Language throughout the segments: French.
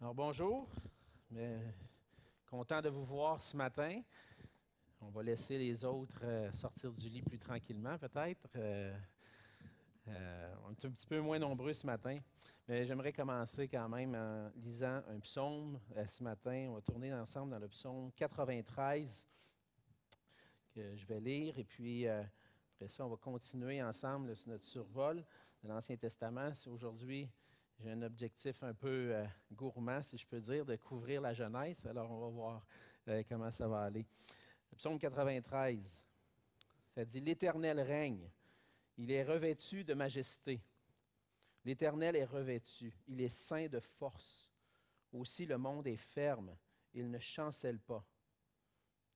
Alors bonjour, mais content de vous voir ce matin. On va laisser les autres sortir du lit plus tranquillement peut-être. On est un petit peu moins nombreux ce matin, mais j'aimerais commencer quand même en lisant un psaume ce matin. On va tourner ensemble dans le psaume 93 que je vais lire et puis après ça on va continuer ensemble sur notre survol de l'Ancien Testament. Aujourd'hui, j'ai un objectif un peu gourmand, si je peux dire, de couvrir la Genèse. Alors, on va voir comment ça va aller. Le psaume 93, ça dit « L'Éternel règne, il est revêtu de majesté. L'Éternel est revêtu, il est ceint de force. Aussi le monde est ferme, il ne chancelle pas.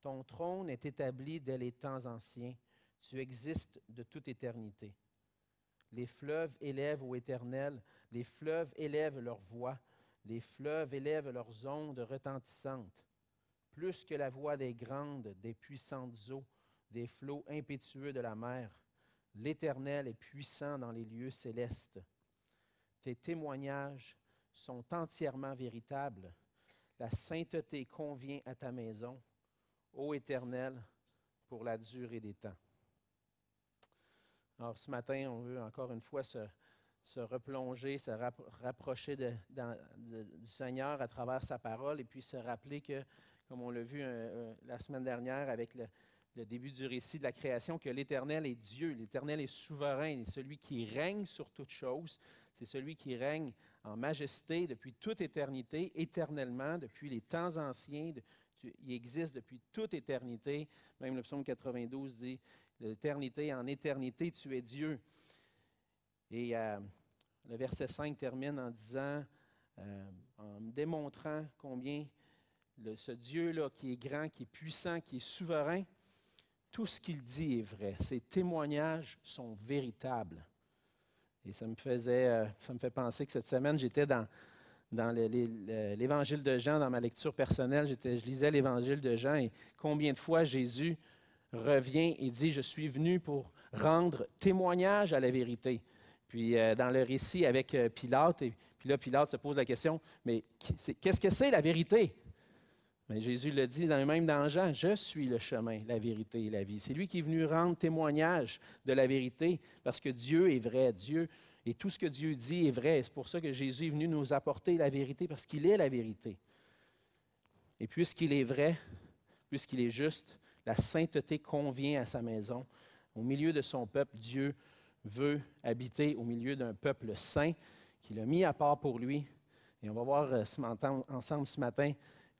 Ton trône est établi dès les temps anciens, tu existes de toute éternité. Les fleuves élèvent ô Éternel, les fleuves élèvent leur voix, les fleuves élèvent leurs ondes retentissantes. Plus que la voix des grandes, des puissantes eaux, des flots impétueux de la mer, l'Éternel est puissant dans les lieux célestes. Tes témoignages sont entièrement véritables. La sainteté convient à ta maison, ô Éternel, pour la durée des temps. » Alors, ce matin, on veut encore une fois se replonger, se rapprocher du Seigneur à travers sa parole et puis se rappeler que, comme on l'a vu la semaine dernière avec le début du récit de la création, que l'Éternel est Dieu, l'Éternel est souverain, il est celui qui règne sur toutes choses, c'est celui qui règne en majesté depuis toute éternité, éternellement, depuis les temps anciens, il existe depuis toute éternité. Même le psaume 92 dit « L'éternité en éternité, tu es Dieu ». Et le verset 5 termine en disant, en démontrant combien ce Dieu-là qui est grand, qui est puissant, qui est souverain, tout ce qu'il dit est vrai. Ses témoignages sont véritables. Et ça me fait penser que cette semaine, j'étais dans l'Évangile de Jean, dans ma lecture personnelle, je lisais l'Évangile de Jean et combien de fois Jésus revient et dit « Je suis venu pour rendre témoignage à la vérité ». Puis dans le récit avec Pilate, et puis là, Pilate se pose la question « Mais qu'est-ce que c'est la vérité ?» Mais Jésus le dit même dans Jean, « Je suis le chemin, la vérité et la vie ». C'est lui qui est venu rendre témoignage de la vérité parce que Dieu est vrai, Dieu, et tout ce que Dieu dit est vrai. C'est pour ça que Jésus est venu nous apporter la vérité parce qu'il est la vérité. Et puisqu'il est vrai, puisqu'il est juste, la sainteté convient à sa maison. Au milieu de son peuple, Dieu veut habiter au milieu d'un peuple saint qu'il a mis à part pour lui. Et on va voir ensemble ce matin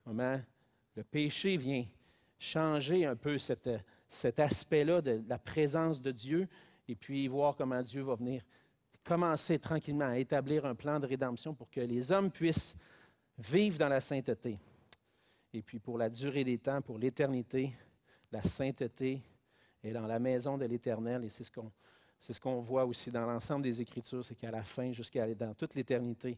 comment le péché vient changer un peu cet aspect-là de la présence de Dieu et puis voir comment Dieu va venir commencer tranquillement à établir un plan de rédemption pour que les hommes puissent vivre dans la sainteté. Et puis pour la durée des temps, pour l'éternité, la sainteté est dans la maison de l'Éternel. Et c'est ce qu'on voit aussi dans l'ensemble des Écritures, c'est qu'à la fin, dans toute l'éternité,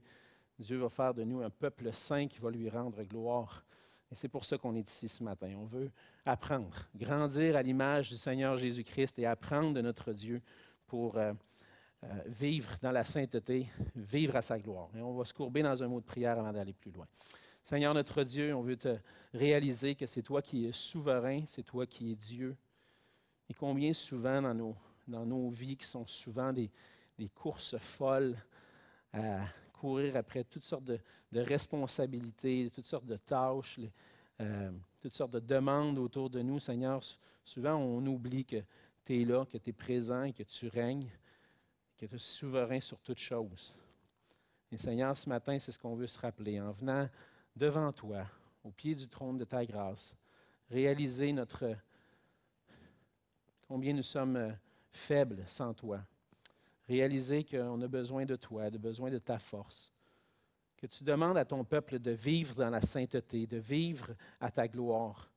Dieu va faire de nous un peuple saint qui va lui rendre gloire. Et c'est pour ça qu'on est ici ce matin. On veut apprendre, grandir à l'image du Seigneur Jésus-Christ et apprendre de notre Dieu pour vivre dans la sainteté, vivre à sa gloire. Et on va se courber dans un mot de prière avant d'aller plus loin. Seigneur notre Dieu, on veut te réaliser que c'est toi qui es souverain, c'est toi qui es Dieu. Et combien souvent dans nos vies, qui sont souvent des courses folles à courir après toutes sortes de responsabilités, toutes sortes de tâches, toutes sortes de demandes autour de nous, Seigneur, souvent on oublie que tu es là, que tu es présent et que tu règnes, que tu es souverain sur toutes choses. Et Seigneur, ce matin, c'est ce qu'on veut se rappeler en venant devant toi, au pied du trône de ta grâce, réaliser combien nous sommes faibles sans toi. Réaliser qu'on a besoin de toi, de besoin de ta force. Que tu demandes à ton peuple de vivre dans la sainteté, de vivre à ta gloire.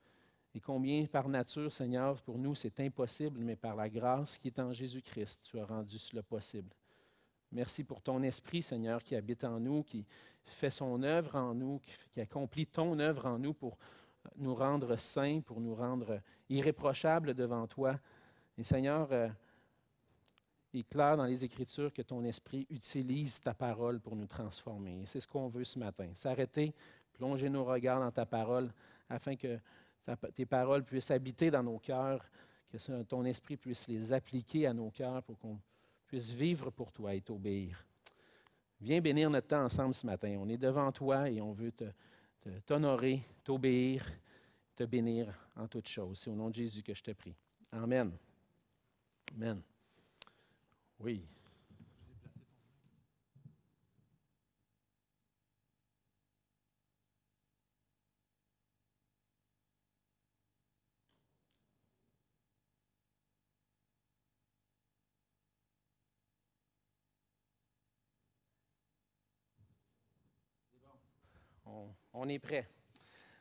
Et combien par nature, Seigneur, pour nous c'est impossible, mais par la grâce qui est en Jésus-Christ, tu as rendu cela possible. Merci pour ton esprit, Seigneur, qui habite en nous, qui fait son œuvre en nous, qui accomplit ton œuvre en nous pour nous rendre saints, pour nous rendre irréprochables devant toi. Et Seigneur, il est clair dans les Écritures que ton esprit utilise ta parole pour nous transformer. Et c'est ce qu'on veut ce matin. S'arrêter, plonger nos regards dans ta parole afin que tes paroles puissent habiter dans nos cœurs, que ton esprit puisse les appliquer à nos cœurs pour qu'on puisse vivre pour toi et t'obéir. Viens bénir notre temps ensemble ce matin. On est devant toi et on veut t'honorer, t'obéir, te bénir en toutes choses. C'est au nom de Jésus que je te prie. Amen. Amen. Oui. On est prêt.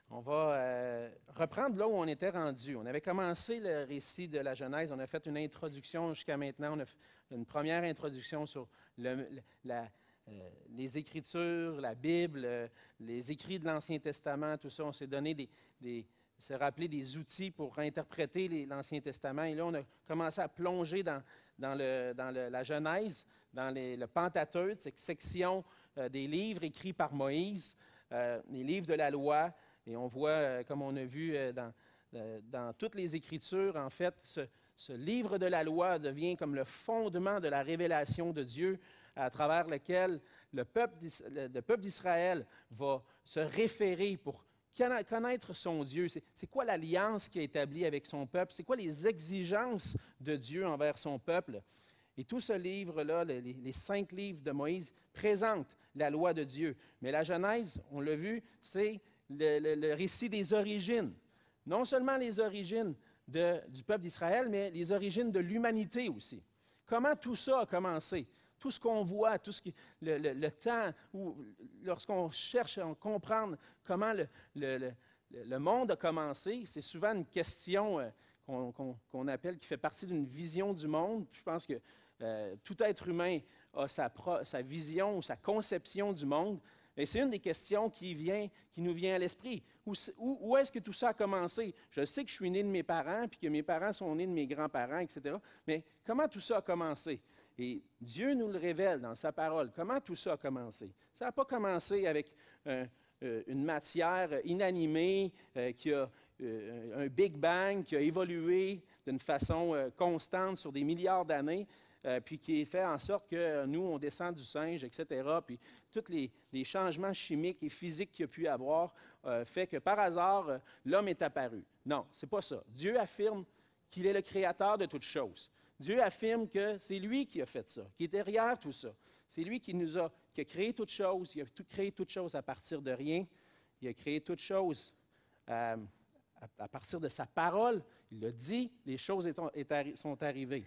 On va reprendre là où on était rendu. On avait commencé le récit de la Genèse. On a fait une introduction jusqu'à maintenant. On a fait une première introduction sur les Écritures, la Bible, les écrits de l'Ancien Testament, tout ça. On s'est donné s'est rappelé des outils pour interpréter l'Ancien Testament. Et là, on a commencé à plonger dans la Genèse, dans le Pentateuque, cette section des livres écrits par Moïse, les livres de la loi. Et on voit, comme on a vu dans toutes les Écritures, en fait, ce livre de la loi devient comme le fondement de la révélation de Dieu à travers lequel le peuple d'Israël va se référer pour connaître son Dieu. C'est quoi l'alliance qu'il a établie avec son peuple? C'est quoi les exigences de Dieu envers son peuple? Et tout ce livre-là, les 5 livres de Moïse, présentent la loi de Dieu. Mais la Genèse, on l'a vu, c'est le récit des origines. Non seulement les origines du peuple d'Israël, mais les origines de l'humanité aussi. Comment tout ça a commencé? Tout ce qu'on voit, le temps où, lorsqu'on cherche à comprendre comment le monde a commencé, c'est souvent une question qu'on appelle, qui fait partie d'une vision du monde. Je pense que tout être humain a sa vision ou sa conception du monde. Et c'est une des questions qui nous vient à l'esprit. Où est-ce que tout ça a commencé? Je sais que je suis né de mes parents, puis que mes parents sont nés de mes grands-parents, etc. Mais comment tout ça a commencé? Et Dieu nous le révèle dans sa parole. Comment tout ça a commencé? Ça n'a pas commencé avec une matière inanimée qui a un Big Bang, qui a évolué d'une façon constante sur des milliards d'années. Puis qui fait en sorte que nous, on descend du singe, etc. Puis tous les changements chimiques et physiques qu'il y a pu avoir fait que par hasard, l'homme est apparu. Non, c'est pas ça. Dieu affirme qu'il est le créateur de toutes choses. Dieu affirme que c'est lui qui a fait ça, qui est derrière tout ça. C'est lui qui a créé toutes choses. Il a créé toutes choses à partir de rien. Il a créé toutes choses à partir de sa parole. Il l'a dit, les choses sont arrivées.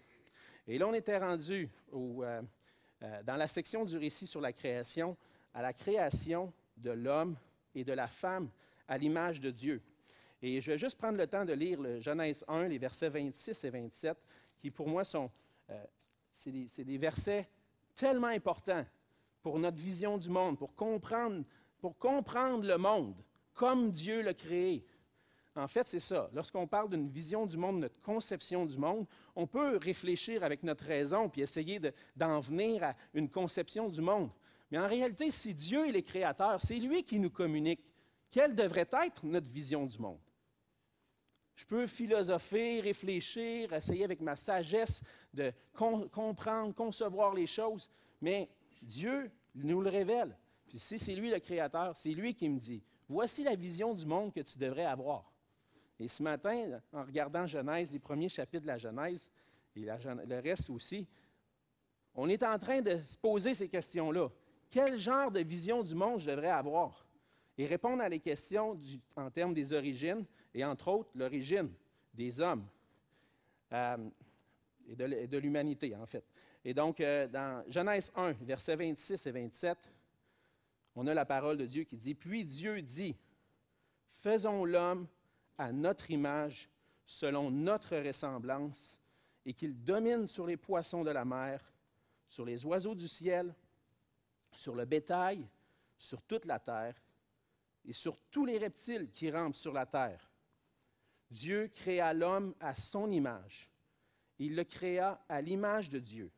Et là, on était rendu dans la section du récit sur la création, à la création de l'homme et de la femme à l'image de Dieu. Et je vais juste prendre le temps de lire le Genèse 1, les versets 26 et 27, qui pour moi c'est des versets tellement importants pour notre vision du monde, pour comprendre le monde comme Dieu l'a créé. En fait, c'est ça. Lorsqu'on parle d'une vision du monde, notre conception du monde, on peut réfléchir avec notre raison puis essayer d'en venir à une conception du monde. Mais en réalité, si Dieu est le créateur, c'est lui qui nous communique quelle devrait être notre vision du monde. Je peux philosopher, réfléchir, essayer avec ma sagesse de comprendre, concevoir les choses, mais Dieu nous le révèle. Puis si c'est lui le créateur, c'est lui qui me dit, voici la vision du monde que tu devrais avoir. Et ce matin, en regardant Genèse, les premiers chapitres de la Genèse, et le reste aussi, on est en train de se poser ces questions-là. Quel genre de vision du monde je devrais avoir? Et répondre à les questions en termes des origines, et entre autres, l'origine des hommes et de l'humanité, en fait. Et donc, dans Genèse 1, versets 26 et 27, on a la parole de Dieu qui dit, « Puis Dieu dit, faisons l'homme à notre image, selon notre ressemblance, et qu'il domine sur les poissons de la mer, sur les oiseaux du ciel, sur le bétail, sur toute la terre, et sur tous les reptiles qui rampent sur la terre. Dieu créa l'homme à son image. Il le créa à l'image de Dieu.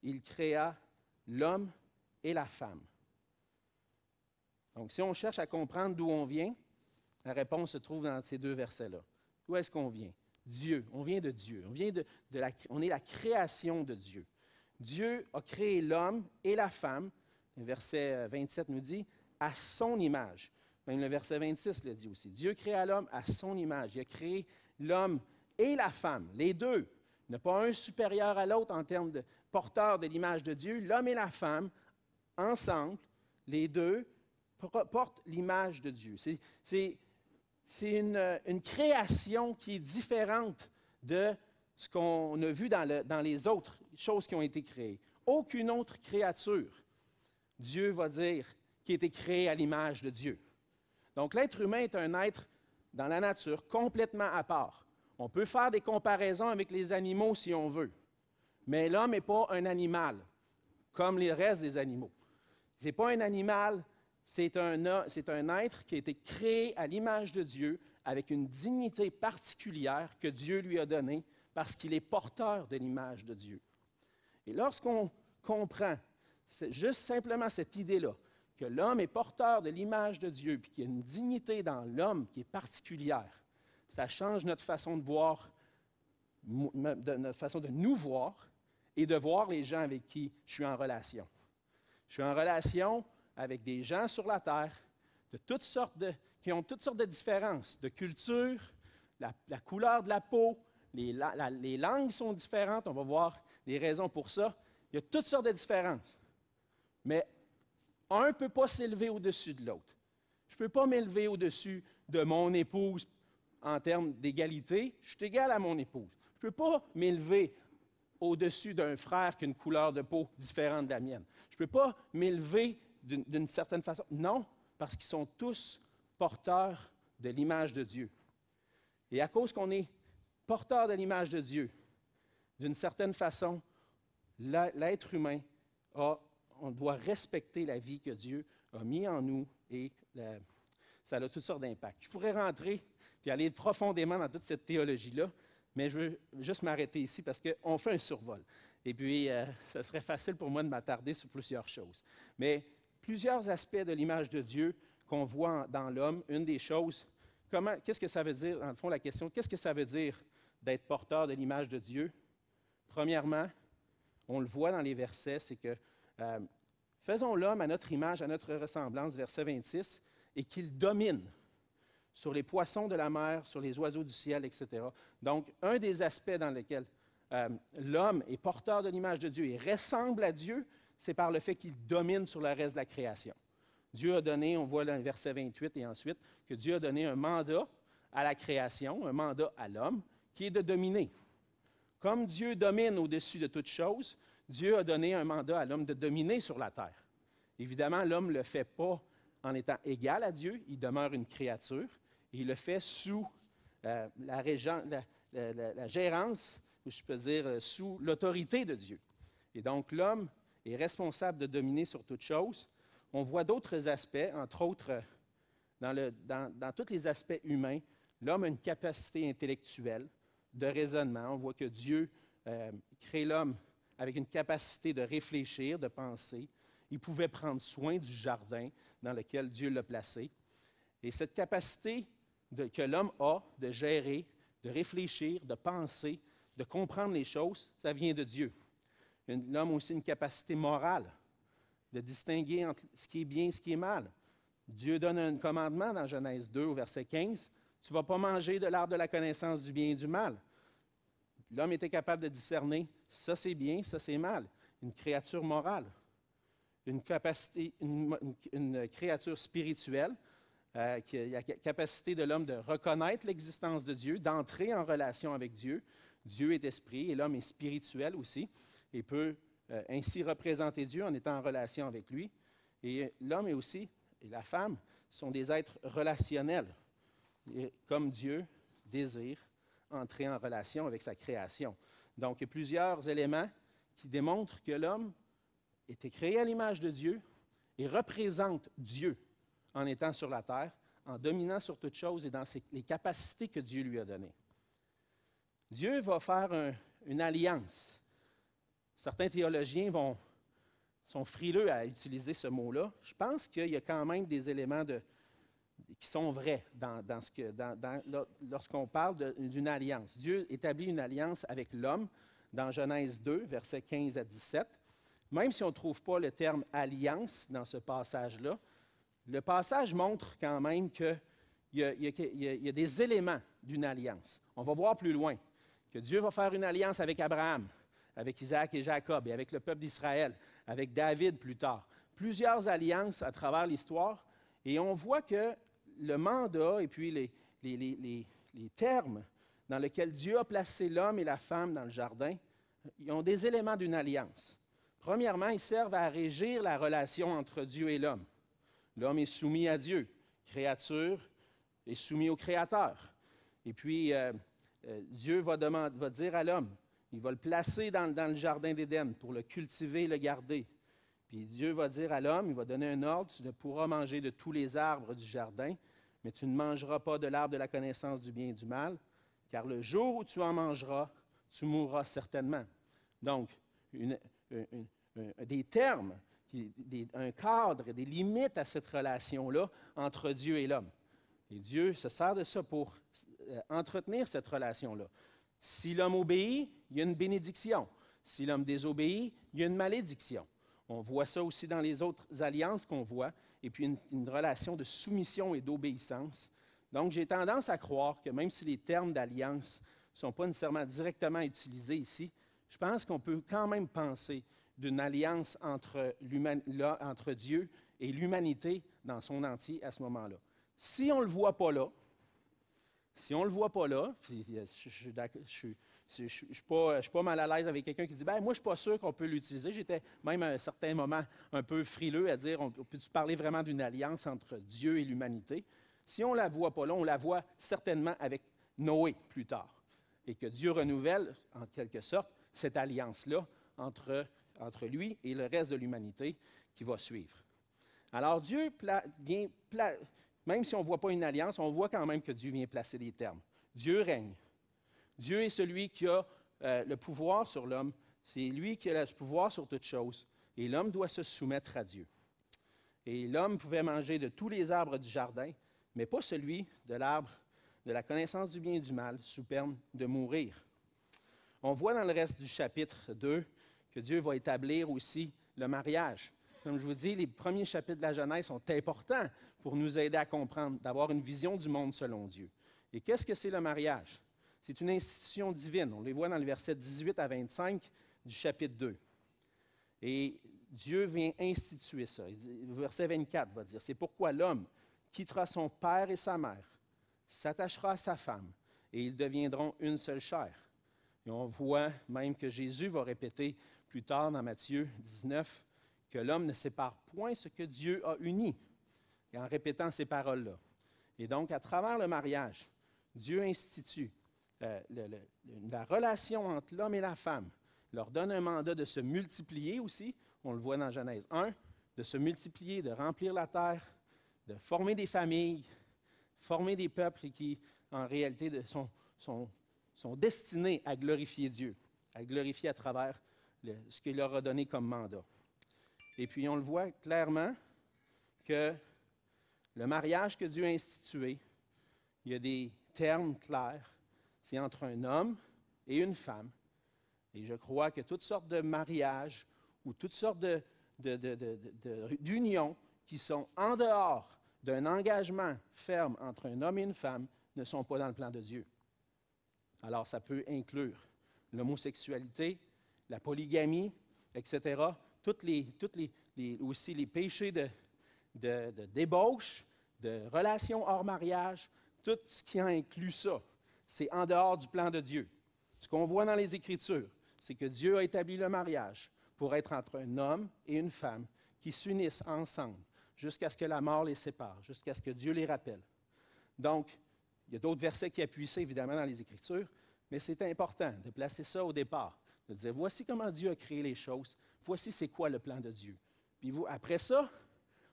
il créa l'homme et la femme. Donc, si on cherche à comprendre d'où on vient, la réponse se trouve dans ces deux versets-là. D'où est-ce qu'on vient? Dieu. On vient de Dieu. On est la création de Dieu. Dieu a créé l'homme et la femme. Le verset 27 nous dit, à son image. Même le verset 26 le dit aussi. Dieu créa l'homme à son image. Il a créé l'homme et la femme, les deux. Il n'y a pas un supérieur à l'autre en termes de porteur de l'image de Dieu. L'homme et la femme, ensemble, les deux, portent l'image de Dieu. C'est une création qui est différente de ce qu'on a vu dans les autres choses qui ont été créées. Aucune autre créature, Dieu va dire, qui a été créée à l'image de Dieu. Donc, l'être humain est un être dans la nature complètement à part. On peut faire des comparaisons avec les animaux si on veut, mais l'homme n'est pas un animal comme les restes des animaux. Ce n'est pas un animal, c'est un être qui a été créé à l'image de Dieu avec une dignité particulière que Dieu lui a donnée parce qu'il est porteur de l'image de Dieu. Et lorsqu'on comprend juste simplement cette idée-là, que l'homme est porteur de l'image de Dieu, puis qu'il y a une dignité dans l'homme qui est particulière, ça change notre façon de voir, notre façon de nous voir et de voir les gens avec qui je suis en relation. Je suis en relation avec des gens sur la terre de toutes sortes qui ont toutes sortes de différences, de culture, la couleur de la peau, les langues sont différentes, on va voir les raisons pour ça. Il y a toutes sortes de différences. Mais un ne peut pas s'élever au-dessus de l'autre. Je ne peux pas m'élever au-dessus de mon épouse en termes d'égalité. Je suis égal à mon épouse. Je ne peux pas m'élever au-dessus d'un frère qui a une couleur de peau différente de la mienne. Je ne peux pas m'élever d'une certaine façon. Non, parce qu'ils sont tous porteurs de l'image de Dieu. Et à cause qu'on est porteur de l'image de Dieu, d'une certaine façon, l'être humain on doit respecter la vie que Dieu a mis en nous et ça a toutes sortes d'impacts. Je pourrais rentrer et aller profondément dans toute cette théologie-là, mais je veux juste m'arrêter ici parce qu'on fait un survol. Et puis, ce serait facile pour moi de m'attarder sur plusieurs choses. Mais plusieurs aspects de l'image de Dieu qu'on voit dans l'homme, une des choses, qu'est-ce que ça veut dire, dans le fond, la question, qu'est-ce que ça veut dire d'être porteur de l'image de Dieu? Premièrement, on le voit dans les versets, c'est que faisons l'homme à notre image, à notre ressemblance, verset 26, et qu'il domine sur les poissons de la mer, sur les oiseaux du ciel, etc. Donc, un des aspects dans lesquels l'homme est porteur de l'image de Dieu et ressemble à Dieu, c'est par le fait qu'il domine sur le reste de la création. Dieu a donné, on voit dans le verset 28 et ensuite, que Dieu a donné un mandat à la création, un mandat à l'homme, qui est de dominer. Comme Dieu domine au-dessus de toute chose, Dieu a donné un mandat à l'homme de dominer sur la terre. Évidemment, l'homme ne le fait pas en étant égal à Dieu, il demeure une créature, et il le fait sous la gérance, ou je peux dire sous l'autorité de Dieu. Et donc, l'homme est responsable de dominer sur toute chose. On voit d'autres aspects, entre autres, dans tous les aspects humains, l'homme a une capacité intellectuelle de raisonnement. On voit que Dieu crée l'homme avec une capacité de réfléchir, de penser. Il pouvait prendre soin du jardin dans lequel Dieu l'a placé. Et cette capacité que l'homme a de gérer, de réfléchir, de penser, de comprendre les choses, ça vient de Dieu. L'homme a aussi une capacité morale de distinguer entre ce qui est bien et ce qui est mal. Dieu donne un commandement dans Genèse 2 au verset 15. Tu ne vas pas manger de l'arbre de la connaissance du bien et du mal. L'homme était capable de discerner, ça c'est bien, ça c'est mal. Une créature morale, une créature spirituelle, qui a la capacité de l'homme de reconnaître l'existence de Dieu, d'entrer en relation avec Dieu. Dieu est esprit et l'homme est spirituel aussi et peut ainsi représenter Dieu en étant en relation avec lui. Et l'homme est aussi, et la femme, sont des êtres relationnels, et comme Dieu désire entrer en relation avec sa création. Donc, il y a plusieurs éléments qui démontrent que l'homme était créé à l'image de Dieu et représente Dieu en étant sur la terre, en dominant sur toute chose et dans les capacités que Dieu lui a données. Dieu va faire une alliance certains théologiens sont frileux à utiliser ce mot-là. Je pense qu'il y a quand même des éléments qui sont vrais lorsqu'on parle d'une alliance. Dieu établit une alliance avec l'homme dans Genèse 2, versets 15 à 17. Même si on ne trouve pas le terme « alliance » dans ce passage-là, le passage montre quand même qu'il y a des éléments d'une alliance. On va voir plus loin que Dieu va faire une alliance avec Abraham, avec Isaac et Jacob, et avec le peuple d'Israël, avec David plus tard. Plusieurs alliances à travers l'histoire, et on voit que le mandat et puis les termes dans lesquels Dieu a placé l'homme et la femme dans le jardin, ils ont des éléments d'une alliance. Premièrement, ils servent à régir la relation entre Dieu et l'homme. L'homme est soumis à Dieu, créature est soumis au Créateur. Et puis, Dieu va dire à l'homme, il va le placer dans le jardin d'Éden pour le cultiver et le garder. Puis Dieu va dire à l'homme, il va donner un ordre, tu ne pourras manger de tous les arbres du jardin, mais tu ne mangeras pas de l'arbre de la connaissance du bien et du mal, car le jour où tu en mangeras, tu mourras certainement. Donc, des termes, un cadre, des limites à cette relation-là entre Dieu et l'homme. Et Dieu se sert de ça pour entretenir cette relation-là. Si l'homme obéit, il y a une bénédiction. Si l'homme désobéit, il y a une malédiction. On voit ça aussi dans les autres alliances qu'on voit, et puis une relation de soumission et d'obéissance. Donc, j'ai tendance à croire que même si les termes d'alliance ne sont pas nécessairement directement utilisés ici, je pense qu'on peut quand même penser d'une alliance entre Dieu et l'humanité dans son entier à ce moment-là. Si on ne le voit pas là, je ne suis pas mal à l'aise avec quelqu'un qui dit « moi, je ne suis pas sûr qu'on peut l'utiliser. » J'étais même à un certain moment un peu frileux à dire « peux-tu parler vraiment d'une alliance entre Dieu et l'humanité? » Si on ne la voit pas là, on la voit certainement avec Noé plus tard. Et que Dieu renouvelle, en quelque sorte, cette alliance-là entre lui et le reste de l'humanité qui va suivre. Alors Dieu même si on ne voit pas une alliance, on voit quand même que Dieu vient placer des termes. Dieu règne. Dieu est celui qui a le pouvoir sur l'homme. C'est lui qui a le pouvoir sur toute chose. Et l'homme doit se soumettre à Dieu. Et l'homme pouvait manger de tous les arbres du jardin, mais pas celui de l'arbre de la connaissance du bien et du mal, sous peine de mourir. On voit dans le reste du chapitre 2 que Dieu va établir aussi le mariage. Comme je vous dis, les premiers chapitres de la Genèse sont importants pour nous aider à comprendre, d'avoir une vision du monde selon Dieu. Et qu'est-ce que c'est le mariage? C'est une institution divine. On les voit dans le verset 18 à 25 du chapitre 2. Et Dieu vient instituer ça. Le verset 24 va dire, « C'est pourquoi l'homme quittera son père et sa mère, s'attachera à sa femme, et ils deviendront une seule chair. » Et on voit même que Jésus va répéter plus tard dans Matthieu 19 que l'homme ne sépare point ce que Dieu a uni, et en répétant ces paroles-là. Et donc, à travers le mariage, Dieu institue la relation entre l'homme et la femme, leur donne un mandat de se multiplier aussi, on le voit dans Genèse 1, de se multiplier, de remplir la terre, de former des familles, former des peuples qui, en réalité, sont destinés à glorifier Dieu, à glorifier à travers ce qu'il leur a donné comme mandat. Et puis, on le voit clairement que le mariage que Dieu a institué, il y a des termes clairs. C'est entre un homme et une femme. Et je crois que toutes sortes de mariages ou toutes sortes d'unions qui sont en dehors d'un engagement ferme entre un homme et une femme ne sont pas dans le plan de Dieu. Alors, ça peut inclure l'homosexualité, la polygamie, etc., aussi les péchés de débauche, de relations hors mariage, tout ce qui inclut ça, c'est en dehors du plan de Dieu. Ce qu'on voit dans les Écritures, c'est que Dieu a établi le mariage pour être entre un homme et une femme qui s'unissent ensemble jusqu'à ce que la mort les sépare, jusqu'à ce que Dieu les rappelle. Donc, il y a d'autres versets qui appuient ça, évidemment, dans les Écritures, mais c'est important de placer ça au départ, de dire, voici comment Dieu a créé les choses, voici c'est quoi le plan de Dieu. Puis après ça,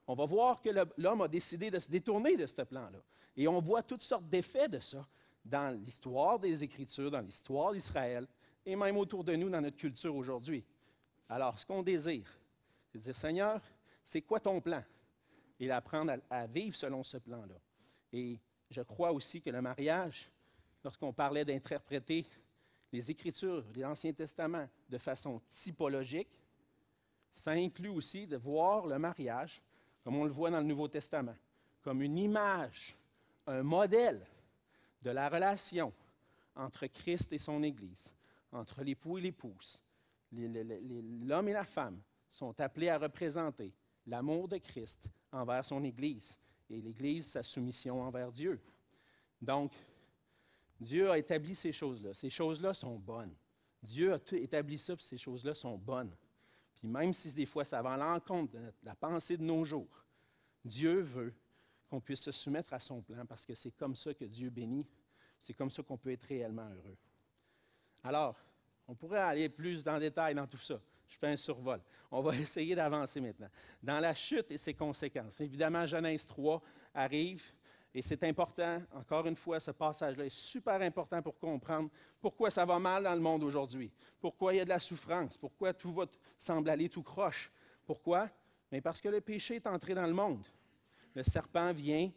on va voir que l'homme a décidé de se détourner de ce plan-là. Et on voit toutes sortes d'effets de ça dans l'histoire des Écritures, dans l'histoire d'Israël, et même autour de nous dans notre culture aujourd'hui. Alors, ce qu'on désire, c'est de dire, Seigneur, c'est quoi ton plan? Et d'apprendre à vivre selon ce plan-là. Et je crois aussi que le mariage, lorsqu'on parlait d'interpréter les Écritures, l'Ancien Testament, de façon typologique, ça inclut aussi de voir le mariage, comme on le voit dans le Nouveau Testament, comme une image, un modèle de la relation entre Christ et son Église, entre l'époux et l'épouse. L'homme et la femme sont appelés à représenter l'amour de Christ envers son Église et l'Église, sa soumission envers Dieu. Donc, Dieu a établi ces choses-là. Ces choses-là sont bonnes. Dieu a établi ça, puis ces choses-là sont bonnes. Puis même si des fois ça va à l'encontre de la pensée de nos jours, Dieu veut qu'on puisse se soumettre à son plan parce que c'est comme ça que Dieu bénit. C'est comme ça qu'on peut être réellement heureux. Alors, on pourrait aller plus dans le détail dans tout ça. Je fais un survol. On va essayer d'avancer maintenant. Dans la chute et ses conséquences. Évidemment, Genèse 3 arrive et c'est important, encore une fois, ce passage-là est super important pour comprendre pourquoi ça va mal dans le monde aujourd'hui, pourquoi il y a de la souffrance, pourquoi tout semble aller tout croche. Pourquoi? Mais parce que le péché est entré dans le monde. Le serpent vient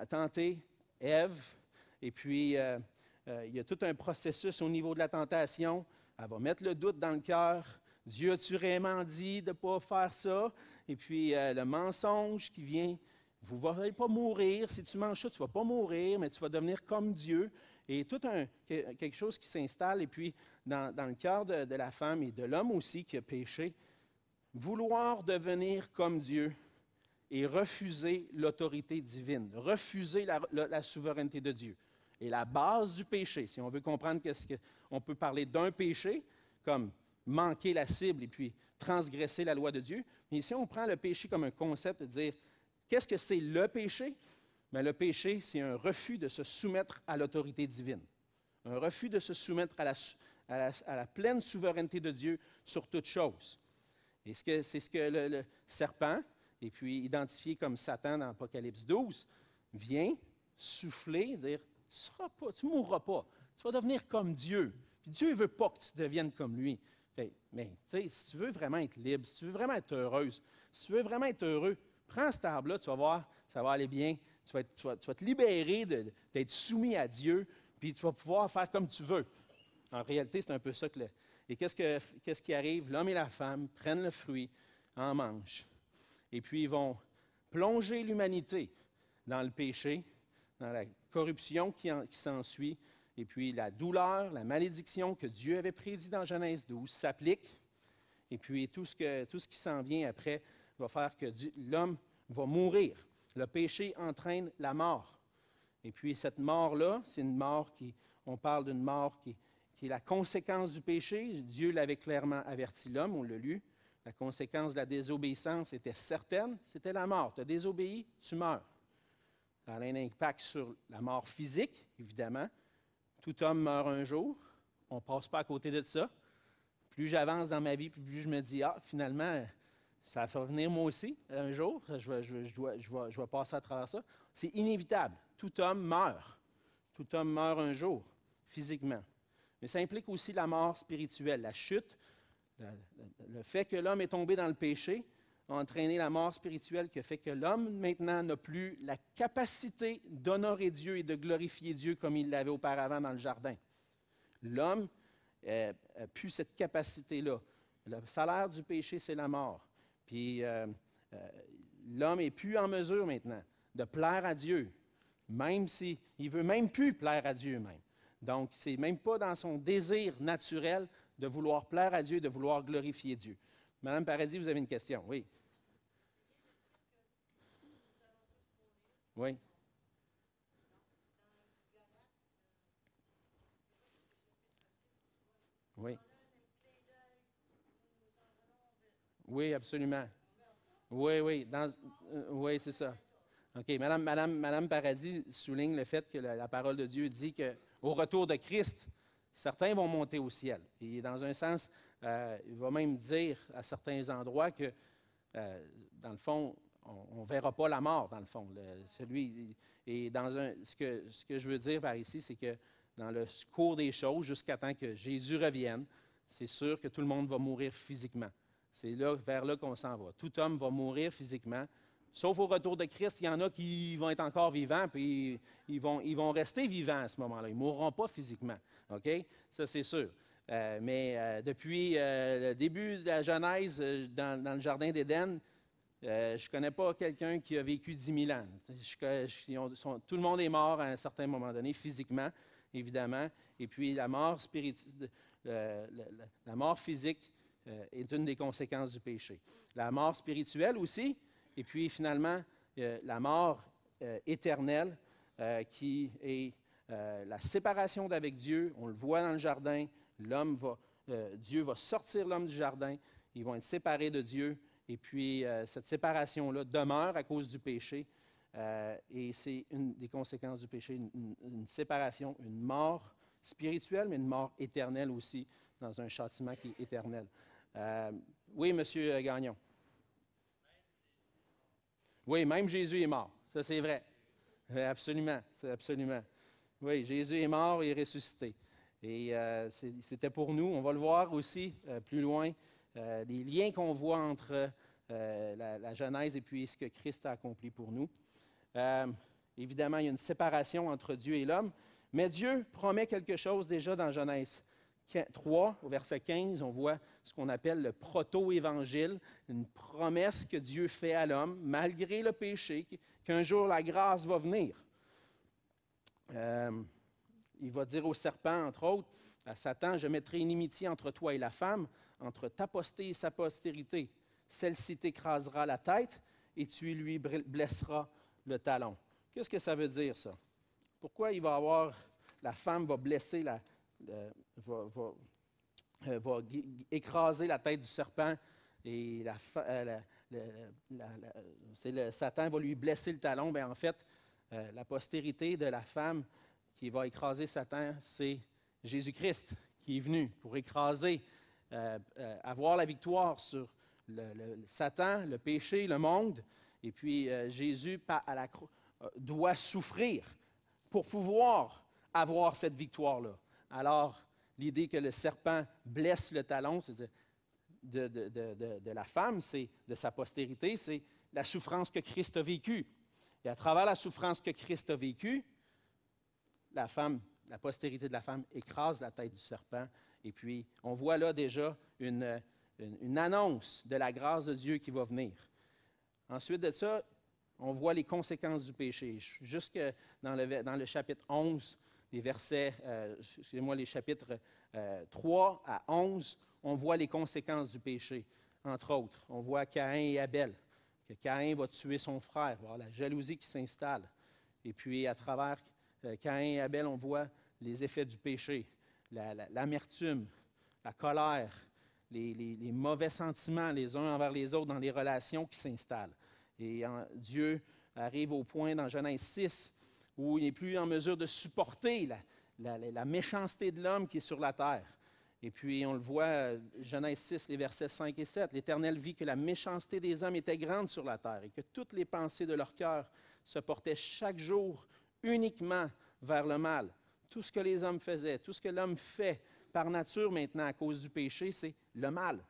tenter Ève, et puis il y a tout un processus au niveau de la tentation. Elle va mettre le doute dans le cœur. Dieu a-tu vraiment dit de ne pas faire ça? Et puis le mensonge qui vient, vous ne allez pas mourir. Si tu manges ça, tu ne vas pas mourir, mais tu vas devenir comme Dieu. Et tout quelque chose qui s'installe. Et puis dans le cœur de la femme et de l'homme aussi qui a péché, vouloir devenir comme Dieu et refuser l'autorité divine, refuser la souveraineté de Dieu. Et la base du péché, si on veut comprendre on peut parler d'un péché, comme manquer la cible et puis transgresser la loi de Dieu. Mais si on prend le péché comme un concept de dire, qu'est-ce que c'est le péché? Bien, le péché, c'est un refus de se soumettre à l'autorité divine. Un refus de se soumettre à la pleine souveraineté de Dieu sur toute chose. Et c'est ce que le serpent, et puis identifié comme Satan dans Apocalypse 12, vient souffler, dire, tu ne mourras pas, tu vas devenir comme Dieu. Puis Dieu ne veut pas que tu deviennes comme lui. Mais tu sais, si tu veux vraiment être libre, si tu veux vraiment être heureuse, si tu veux vraiment être heureux, prends cet arbre-là, tu vas voir, ça va aller bien. Tu vas te libérer d'être soumis à Dieu, puis tu vas pouvoir faire comme tu veux. En réalité, c'est un peu ça que Et qu'est-ce qui arrive? L'homme et la femme prennent le fruit, en mangent. Et puis, ils vont plonger l'humanité dans le péché, dans la corruption qui s'ensuit. Et puis, la douleur, la malédiction que Dieu avait prédit dans Genèse 12 s'applique. Et puis, tout ce qui s'en vient après va faire que l'homme va mourir. Le péché entraîne la mort. Et puis, cette mort-là, c'est une mort on parle d'une mort qui est la conséquence du péché. Dieu l'avait clairement averti l'homme, on l'a lu. La conséquence de la désobéissance était certaine, c'était la mort. Tu as désobéi, tu meurs. Ça a un impact sur la mort physique, évidemment. Tout homme meurt un jour. On ne passe pas à côté de ça. Plus j'avance dans ma vie, plus je me dis, finalement, ça va venir moi aussi un jour. Je vais passer à travers ça. C'est inévitable. Tout homme meurt. Tout homme meurt un jour, physiquement. Mais ça implique aussi la mort spirituelle, la chute. Le fait que l'homme est tombé dans le péché a entraîné la mort spirituelle qui fait que l'homme, maintenant, n'a plus la capacité d'honorer Dieu et de glorifier Dieu comme il l'avait auparavant dans le jardin. L'homme n'a plus cette capacité-là. Le salaire du péché, c'est la mort. Puis l'homme n'est plus en mesure maintenant de plaire à Dieu, même s'il ne veut même plus plaire à Dieu même. Donc, ce n'est même pas dans son désir naturel de vouloir plaire à Dieu, de vouloir glorifier Dieu. Madame Paradis, vous avez une question? Oui. Oui. Oui. Oui, absolument. Oui, oui. Oui, c'est ça. OK. Madame Paradis souligne le fait que la parole de Dieu dit qu'au retour de Christ, certains vont monter au ciel. Et dans un sens, il va même dire à certains endroits que, dans le fond, on ne verra pas la mort, dans le fond. Ce que je veux dire par ici, c'est que dans le cours des choses, jusqu'à temps que Jésus revienne, c'est sûr que tout le monde va mourir physiquement. C'est là, vers là qu'on s'en va. Tout homme va mourir physiquement. Sauf au retour de Christ, il y en a qui vont être encore vivants, puis ils vont rester vivants à ce moment-là. Ils ne mourront pas physiquement. OK? Ça, c'est sûr. Depuis le début de la Genèse, dans le Jardin d'Éden, je ne connais pas quelqu'un qui a vécu 10 000 ans. Tout le monde est mort à un certain moment donné, physiquement, évidemment. Et puis la mort physique est une des conséquences du péché. La mort spirituelle aussi, et puis finalement la mort éternelle qui est la séparation d'avec Dieu. On le voit dans le jardin, Dieu va sortir l'homme du jardin, ils vont être séparés de Dieu. Et puis, cette séparation-là demeure à cause du péché. Et c'est une des conséquences du péché, une séparation, une mort spirituelle, mais une mort éternelle aussi, dans un châtiment qui est éternel. Oui, M. Gagnon. Oui, même Jésus est mort. Ça, c'est vrai. Absolument, c'est absolument. Oui, Jésus est mort et est ressuscité. Et c'était pour nous. On va le voir aussi plus loin. Les liens qu'on voit entre la Genèse et puis ce que Christ a accompli pour nous. Évidemment, il y a une séparation entre Dieu et l'homme, mais Dieu promet quelque chose déjà dans Genèse 3, au verset 15, on voit ce qu'on appelle le proto-évangile, une promesse que Dieu fait à l'homme, malgré le péché, qu'un jour la grâce va venir. Il va dire au serpent, entre autres, à Satan, « Je mettrai inimitié entre toi et la femme, entre ta postérité et sa postérité. Celle-ci t'écrasera la tête et tu lui blesseras le talon. » Qu'est-ce que ça veut dire, ça? Pourquoi il va avoir, la femme va blesser, va écraser la tête du serpent et Satan va lui blesser le talon? Bien, en fait, la postérité de la femme qui va écraser Satan, c'est Jésus-Christ qui est venu pour écraser, avoir la victoire sur Satan, le péché, le monde. Et puis Jésus doit souffrir pour pouvoir avoir cette victoire-là. Alors, l'idée que le serpent blesse le talon de la femme, c'est de sa postérité, c'est la souffrance que Christ a vécue. Et à travers la souffrance que Christ a vécue, la postérité de la femme écrase la tête du serpent. Et puis, on voit là déjà une annonce de la grâce de Dieu qui va venir. Ensuite de ça, on voit les conséquences du péché. Jusque dans le chapitre 11, les chapitres 3 à 11, on voit les conséquences du péché. Entre autres, on voit Caïn et Abel, que Caïn va tuer son frère, voir la jalousie qui s'installe. Et puis, à travers Caïn et Abel, on voit les effets du péché, l'amertume, la colère, les mauvais sentiments les uns envers les autres dans les relations qui s'installent. Et Dieu arrive au point dans Genèse 6 où il n'est plus en mesure de supporter la méchanceté de l'homme qui est sur la terre. Et puis, on le voit, Genèse 6, les versets 5 et 7, « L'Éternel vit que la méchanceté des hommes était grande sur la terre et que toutes les pensées de leur cœur se portaient chaque jour uniquement vers le mal. » Tout ce que les hommes faisaient, tout ce que l'homme fait par nature maintenant à cause du péché, c'est le mal.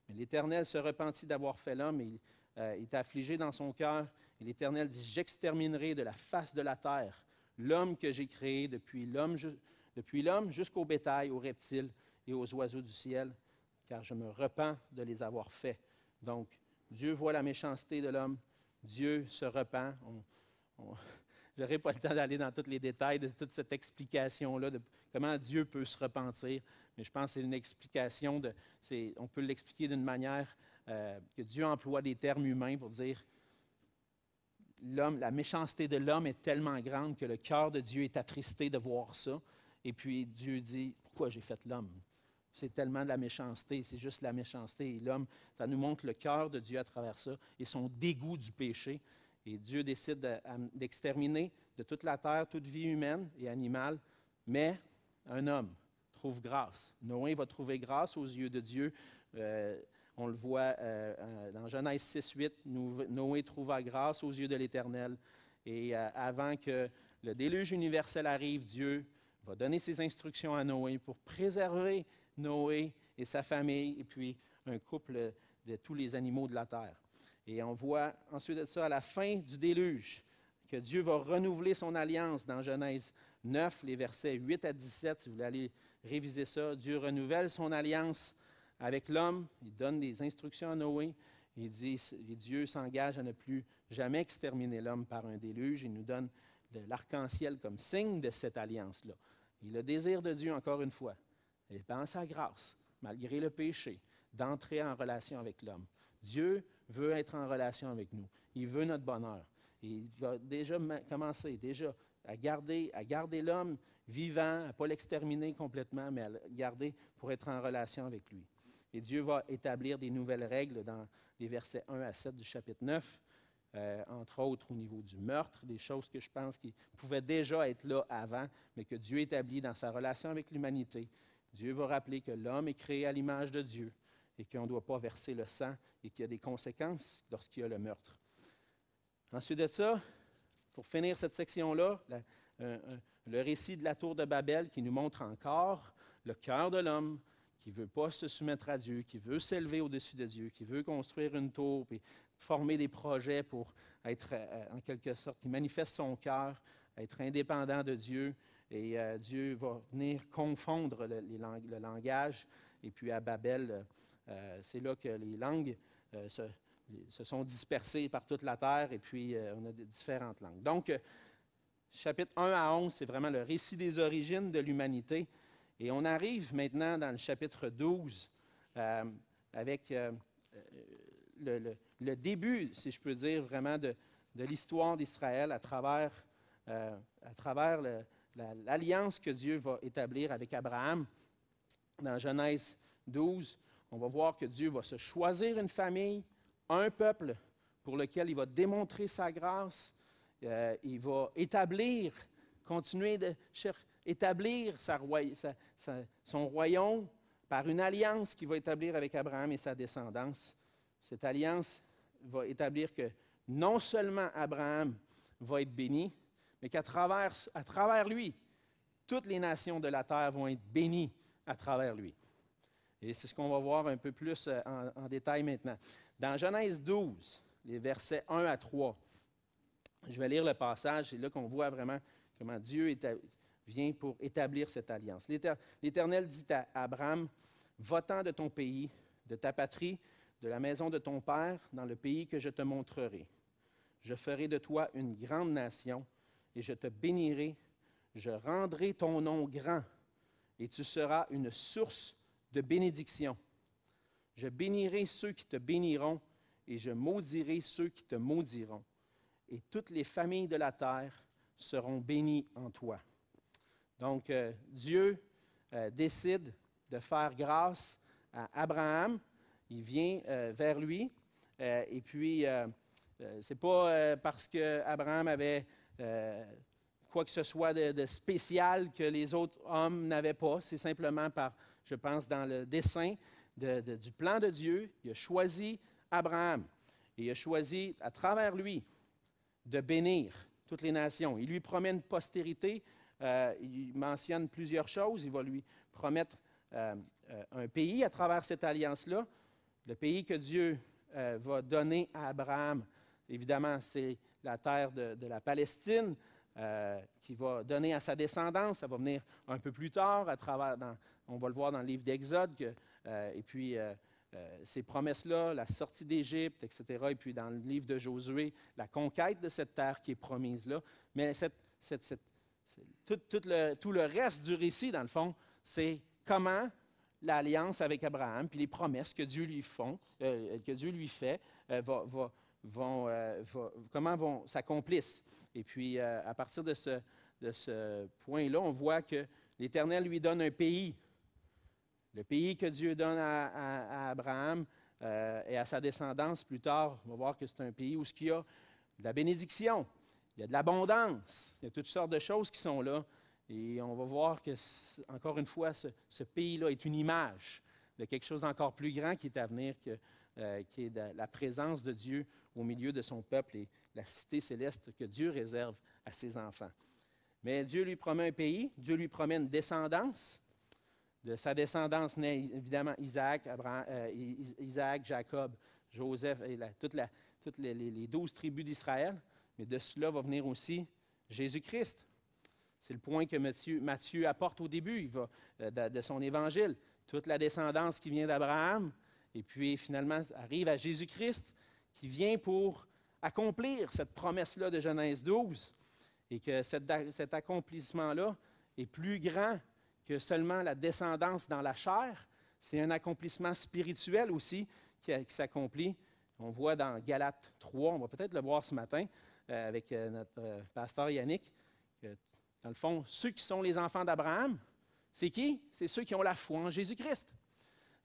Mais l'Éternel se repentit d'avoir fait l'homme et il est affligé dans son cœur. Et l'Éternel dit, « J'exterminerai de la face de la terre l'homme que j'ai créé, depuis l'homme jusqu'au bétail, aux reptiles et aux oiseaux du ciel, car je me repens de les avoir faits. » Donc, Dieu voit la méchanceté de l'homme, Dieu se repent. Je n'aurai pas le temps d'aller dans tous les détails de toute cette explication-là, de comment Dieu peut se repentir, mais je pense que c'est une explication, on peut l'expliquer d'une manière que Dieu emploie des termes humains pour dire la méchanceté de l'homme est tellement grande que le cœur de Dieu est attristé de voir ça. Et puis Dieu dit, pourquoi j'ai fait l'homme? C'est tellement de la méchanceté, c'est juste la méchanceté. Et l'homme, ça nous montre le cœur de Dieu à travers ça et son dégoût du péché. Et Dieu décide d'exterminer de toute la terre, toute vie humaine et animale, mais un homme trouve grâce. Noé va trouver grâce aux yeux de Dieu. On le voit dans Genèse 6, 8, Noé trouva grâce aux yeux de l'Éternel. Et avant que le déluge universel arrive, Dieu va donner ses instructions à Noé pour préserver Noé et sa famille, et puis un couple de tous les animaux de la terre. Et on voit ensuite de ça, à la fin du déluge, que Dieu va renouveler son alliance dans Genèse 9, les versets 8 à 17. Si vous voulez aller réviser ça, Dieu renouvelle son alliance avec l'homme. Il donne des instructions à Noé. Il dit, et Dieu s'engage à ne plus jamais exterminer l'homme par un déluge. Il nous donne l'arc-en-ciel comme signe de cette alliance-là. Et le désir de Dieu, encore une fois, est dans sa grâce, malgré le péché, d'entrer en relation avec l'homme. Dieu veut être en relation avec nous. Il veut notre bonheur. Et il va déjà commencer à garder l'homme vivant, à ne pas l'exterminer complètement, mais à le garder pour être en relation avec lui. Et Dieu va établir des nouvelles règles dans les versets 1 à 7 du chapitre 9, entre autres au niveau du meurtre, des choses que je pense qui pouvaient déjà être là avant, mais que Dieu établit dans sa relation avec l'humanité. Dieu va rappeler que l'homme est créé à l'image de Dieu et qu'on ne doit pas verser le sang et qu'il y a des conséquences lorsqu'il y a le meurtre. Ensuite de ça, pour finir cette section-là, le récit de la tour de Babel qui nous montre encore le cœur de l'homme qui ne veut pas se soumettre à Dieu, qui veut s'élever au-dessus de Dieu, qui veut construire une tour, puis former des projets pour être, en quelque sorte, qui manifeste son cœur, être indépendant de Dieu. Et Dieu va venir confondre le langage. Et puis à Babel, c'est là que les langues se sont dispersées par toute la terre, et puis on a différentes langues. Donc, chapitres 1 à 11, c'est vraiment le récit des origines de l'humanité. Et on arrive maintenant dans le chapitre 12 avec le début, si je peux dire, vraiment de l'histoire d'Israël à travers l'alliance que Dieu va établir avec Abraham. Dans Genèse 12, on va voir que Dieu va se choisir une famille, un peuple pour lequel il va démontrer sa grâce. Il va continuer de établir son royaume par une alliance qu'il va établir avec Abraham et sa descendance. Cette alliance va établir que non seulement Abraham va être béni, mais qu'à travers lui, toutes les nations de la terre vont être bénies à travers lui. Et c'est ce qu'on va voir un peu plus en détail maintenant. Dans Genèse 12, les versets 1 à 3, je vais lire le passage, c'est là qu'on voit vraiment comment Dieu vient pour établir cette alliance. L'Éternel dit à Abraham, « Va-t'en de ton pays, de ta patrie, de la maison de ton père, dans le pays que je te montrerai. Je ferai de toi une grande nation, et je te bénirai. Je rendrai ton nom grand, et tu seras une source de bénédiction. Je bénirai ceux qui te béniront, et je maudirai ceux qui te maudiront. Et toutes les familles de la terre seront bénies en toi. » Donc, Dieu décide de faire grâce à Abraham. Il vient vers lui. Et puis, ce n'est pas parce qu'Abraham avait quoi que ce soit de spécial que les autres hommes n'avaient pas. C'est simplement je pense, dans le dessein du plan de Dieu, il a choisi Abraham. Et il a choisi, à travers lui, de bénir toutes les nations. Il lui promet une postérité. Il mentionne plusieurs choses. Il va lui promettre un pays à travers cette alliance-là. Le pays que Dieu va donner à Abraham, évidemment, c'est la terre de la Palestine, qu'il va donner à sa descendance. Ça va venir un peu plus tard, on va le voir dans le livre d'Exode, et puis ces promesses-là, la sortie d'Égypte, etc., et puis dans le livre de Josué, la conquête de cette terre qui est promise là. Mais tout le reste du récit, dans le fond, c'est comment l'alliance avec Abraham, puis les promesses que Dieu lui fait, comment vont s'accomplissent. Et puis, à partir de ce point-là, on voit que l'Éternel lui donne un pays. Le pays que Dieu donne à Abraham et à sa descendance plus tard, on va voir que c'est un pays où il y a de la bénédiction, il y a de l'abondance, il y a toutes sortes de choses qui sont là. Et on va voir que, encore une fois, ce pays-là est une image de quelque chose d'encore plus grand qui est à venir, qui est la présence de Dieu au milieu de son peuple et la cité céleste que Dieu réserve à ses enfants. Mais Dieu lui promet un pays, Dieu lui promet une descendance. De sa descendance naît évidemment Isaac, Isaac, Jacob, Joseph et toutes les 12 tribus d'Israël. Mais de cela va venir aussi Jésus-Christ. C'est le point que Matthieu apporte au début de son évangile. Toute la descendance qui vient d'Abraham, et puis finalement arrive à Jésus-Christ, qui vient pour accomplir cette promesse-là de Genèse 12, et que cet accomplissement-là est plus grand que seulement la descendance dans la chair. C'est un accomplissement spirituel aussi qui s'accomplit. On voit dans Galates 3, on va peut-être le voir ce matin avec notre pasteur Yannick, que dans le fond, ceux qui sont les enfants d'Abraham, c'est qui? C'est ceux qui ont la foi en Jésus-Christ.